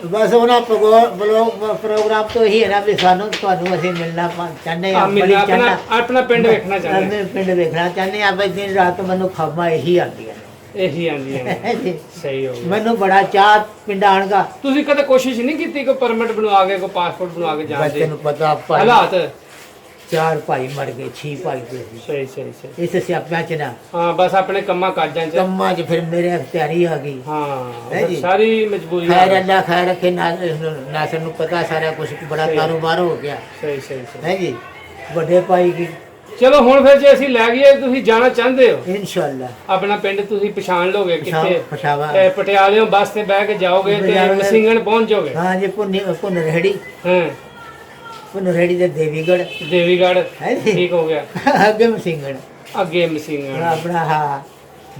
ਬਸ ਉਹਨਾਂ ਪ੍ਰੋਗਰਾਮ ਤੋਂ ਇਹੀ ਹੈ ਨਾ ਵੀ ਸਾਨੂੰ ਤੁਹਾਨੂੰ ਅਸੀਂ ਮਿਲਣਾ ਚਾਹੁੰਦੇ ਹਾਂ ਮਿਲਣਾ ਆਪਣਾ ਪਿੰਡ ਵੇਖਣਾ ਚਾਹੁੰਦੇ ਅਸੀਂ ਪਿੰਡ ਵੇਖਣਾ ਚਾਹੁੰਦੇ ਹਾਂ ਬਈ ਦਿਨ ਰਾਤ ਮੈਨੂੰ ਖਬਰਾਂ ਇਹੀ ਆਉਂਦੀਆਂ ਇਹੀ ਆਂਦੀਆਂ ਨੇ ਨੇ ਸਹੀ ਹੋ ਗਿਆ ਮੈਨੂੰ ਬੜਾ ਚਾਹ ਪਿੰਡ ਆਉਣ ਦਾ ਤੁਸੀਂ ਕਦੇ ਕੋਸ਼ਿਸ਼ ਨਹੀਂ ਕੀਤੀ ਕੋਈ ਪਰਮਿਟ ਬਣਵਾ ਕੇ ਕੋਈ ਪਾਸਪੋਰਟ ਬਣਵਾ ਕੇ ਜਾਣ ਬਸ ਦੀ ਤੈਨੂੰ ਪਤਾ ਭਾਈ ਹਾਲਾਤ 4 ਭਾਈ ਮਰ ਗਏ 6 ਭਾਈ ਗਏ ਸੀ ਸਹੀ ਸਹੀ ਸਹੀ ਇਸ ਸਿਆਪਿਆਂ ਚ ਨਾ ਹਾਂ ਬਸ ਆਪਣੇ ਕੰਮਾਂ ਕਾਜਾਂ ਚ ਕੰਮਾਂ 'ਚ ਫਿਰ ਮੇਰੇ ਅਖਤਿਆਰੀ ਆ ਗਈ ਹਾਂ ਹੈ ਜੀ। ਸਾਰੀ ਮਜਬੂਰੀ ਖੈਰ ਅੱਲਾ ਖੈਰ ਰੱਖੇ ਨਾਸਰ ਨੂੰ ਪਤਾ ਸਾਰਾ ਕੁਝ ਬੜਾ ਸਹੀ। ਕਾਰੋਬਾਰ ਹੋ ਗਿਆ ਸਹੀ ਸਹੀ ਸਹੀ ਹੈ ਜੀ ਵੱਡੇ ਭਾਈ ਕੀ ਚਲੋ ਹੁਣ ਫਿਰ ਜੇ ਅਸੀਂ ਲੈ ਗਏ ਤੁਸੀਂ ਜਾਣਾ ਚਾਹੁੰਦੇ ਹੋ ਇਨਸ਼ਾਅੱਲਾ ਆਪਣਾ ਪਿੰਡ ਤੁਸੀਂ ਪਛਾਣ ਲੋਗੇ ਕਿੱਥੇ ਪਛਾਵਾ ਪਟਿਆਲਿਓਂ ਬੱਸ ਤੇ ਬਹਿ ਕੇ ਜਾਓਗੇ ਤੇ ਜਾਓਗੇ। ਮਸਿੰਗਣ ਪਹੁੰਚ ਜਾਓਗੇ ਹਾਂ ਜੀ ਪੁੰਨ ਰੇੜੀ ਹਾਂ ਪੁੰਨ ਰੇੜੀ ਦੇ ਦੇਵੀਗੜ ਦੇਵੀਗੜ੍ਹ ਹੈ ਜੀ ਠੀਕ ਹੋ ਗਿਆ ਅੱਗੇ ਮਸਿੰਗਣ ਅੱਗੇ ਮਸਿੰਗਣ ਆਪਣਾ ਹਾਂ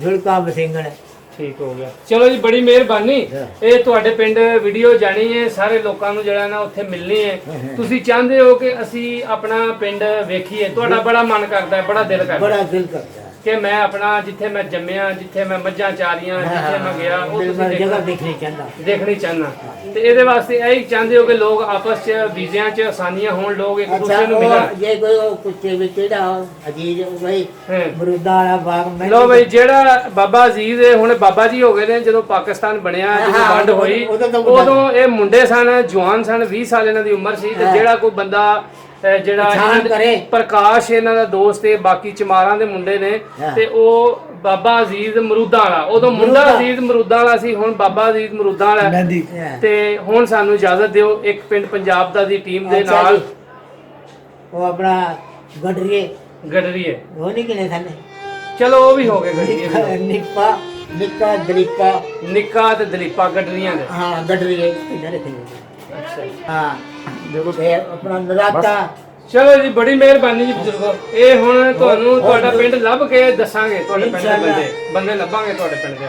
ਝੁਲਕਾ ਮਸਿੰਗਣ ਠੀਕ ਹੋ ਗਿਆ ਚਲੋ ਜੀ ਬੜੀ ਮਿਹਰਬਾਨੀ ਹਾਂ। ਇਹ ਤੁਹਾਡੇ ਪਿੰਡ ਵੀਡੀਓ ਜਾਣੀ ਹੈ ਸਾਰੇ ਲੋਕਾਂ ਨੂੰ ਜਿਹੜਾ ਨਾ ਉੱਥੇ ਮਿਲਣੀ ਹੈ ਤੁਸੀਂ ਚਾਹੁੰਦੇ ਹੋ ਕਿ ਅਸੀਂ ਆਪਣਾ ਪਿੰਡ ਵੇਖੀਏ ਤੁਹਾਡਾ ਬੜਾ ਮਨ ਕਰਦਾ ਹੈ ਬੜਾ ਦਿਲ ਕਰਦਾ ਹੈ ਬੜਾ ਦਿਲ ਕਰਦਾ ਕਿ ਮੈਂ ਆਪਣਾ ਜਿੱਥੇ ਮੈਂ ਜੰਮਿਆ ਜਿੱਥੇ ਮੈਂ ਮੱਝਾਂ ਚਾਰੀਆਂ ਜਿੱਥੇ ਮੈਂ ਗਿਆ ਉਹ ਦਿਲ ਤੁਸੀਂ ਮੈਂ ਜਗ੍ਹਾ ਦੇਖਣਾ ਦੇਖਣੀ ਚਾਹੁੰਦਾ ਦੇਖਣੀ ਚਾਹਨਾ ਤੇ ਇਹਦੇ ਵਾਸਤੇ ਇਹ ਹੀ ਚਾਹੁੰਦੇ ਹੋ ਕਿ ਲੋਕ ਆਪਸ ਚ ਵੀਜ਼ਿਆਂ ਚ ਆਸਾਨੀਆਂ ਹੋਣ ਲੋਕ ਇੱਕ ਅੱਛਾ ਦੂਸਰੇ ਨੂੰ ਉਹ ਮਿਲਣ ਜੇ ਕੋਈ ਉਹ ਕੁੱਤੇ ਵਿੱਚ ਕਿਹੜਾ ਅਜੀਜ਼ ਬਈ ਹਾਂ। ਮਰੂਦਾਂ ਵਾਲਾ ਬਾਗ ਮੈਂ ਲੋ ਬਈ ਜਿਹੜਾ ਬਾਬਾ ਅਜ਼ੀਜ਼ ਹੈ ਹੁਣ ਬਾਬਾ ਜੀ ਹੋ ਗਏ ਨੇ ਜਦੋਂ ਪਾਕਿਸਤਾਨ ਬਣਿਆ ਜਦੋਂ ਹਾਂ, ਵੰਡ ਹੋਈ ਉਦੋਂ ਤਾਂ ਮੁੰਡਾ ਉਦੋਂ ਇਹ ਮੁੰਡੇ ਸਨ ਜਵਾਨ ਸਨ 20 ਸਾਲ ਇਹਨਾਂ ਦੀ ਉਮਰ ਸੀ ਤੇ ਹਾਂ। ਜਿਹੜਾ ਕੋਈ ਬੰਦਾ ਜਿਹੜਾ ਪਛਾਣ ਇਹਨਾਂ ਦੇ- ਕਰੇ। ਪ੍ਰਕਾਸ਼ ਇਹਨਾਂ ਦਾ ਦੋਸਤ ਹੈ, ਬਾਕੀ ਚਮਾਰਾਂ ਦੇ ਮੁੰਡੇ ਨੇ ਹਾਂ। ਤੇ ਉਹ ਬਾਬਾ ਅਜ਼ੀਜ਼ ਮਰੂਦਾਂ ਵਾਲਾ, ਉਦੋਂ ਮੁੰਡਾ ਮਰੂਦਾਂ। ਅਜ਼ੀਜ਼ ਮਰੂਦਾਂ ਵਾਲਾ ਸੀ, ਹੁਣ ਬਾਬਾ ਅਜ਼ੀਜ਼ ਮਰੂਦਾਂ ਵਾਲਾ ਹੈ। ਮਹਿੰਦੀ ਤੇ ਹੁਣ ਸਾਨੂੰ ਇਜਾਜ਼ਤ ਦਿਓ ਇੱਕ ਪਿੰਡ ਪੰਜਾਬ ਦਾ ਦੀ ਟੀਮ ਦੇ ਅੱਛਾ ਨਾਲ ਜੀ। ਉਹ ਆਪਣਾ ਗਡਰੀਏ ਗੜਰੀਏ। ਉਹ ਨਹੀਂ ਕਿਨੇ ਥਾਨੇ ਚਲੋ ਉਹ ਵੀ ਹੋ ਗਏ ਗੜਰੀਏ ਵੀ ਹੋ ਗਏ। ਨਿੱਕਾ ਨਿੱਕਾ ਦਲੀਪਾ ਨਿੱਕਾ ਤੇ ਦਲੀਪਾ ਗੜਰੀਆਂ ਦੇ। ਹਾਂ ਗਡਰੀਏ ਇਹਨਾਂ ਦੇ ਅੱਛਾ ਜੀ। ਹਾਂ ਦੇਖੋ ਤੇ ਆਪਣਾ ਨਰਾਤਾ ਚਲੋ ਜੀ, ਬੜੀ ਮਿਹਰਬਾਨੀ ਜੀ ਬਜ਼ੁਰਗੋ। ਇਹ ਹੁਣ ਤੁਹਾਨੂੰ ਤੁਹਾਡਾ ਪਿੰਡ ਲੱਭ ਕੇ ਦੱਸਾਂਗੇ, ਤੁਹਾਡੇ ਪਿੰਡ ਦੇ ਬੰਦੇ ਲੱਭਾਂਗੇ ਤੁਹਾਡੇ ਪਿੰਡ ਦੇ।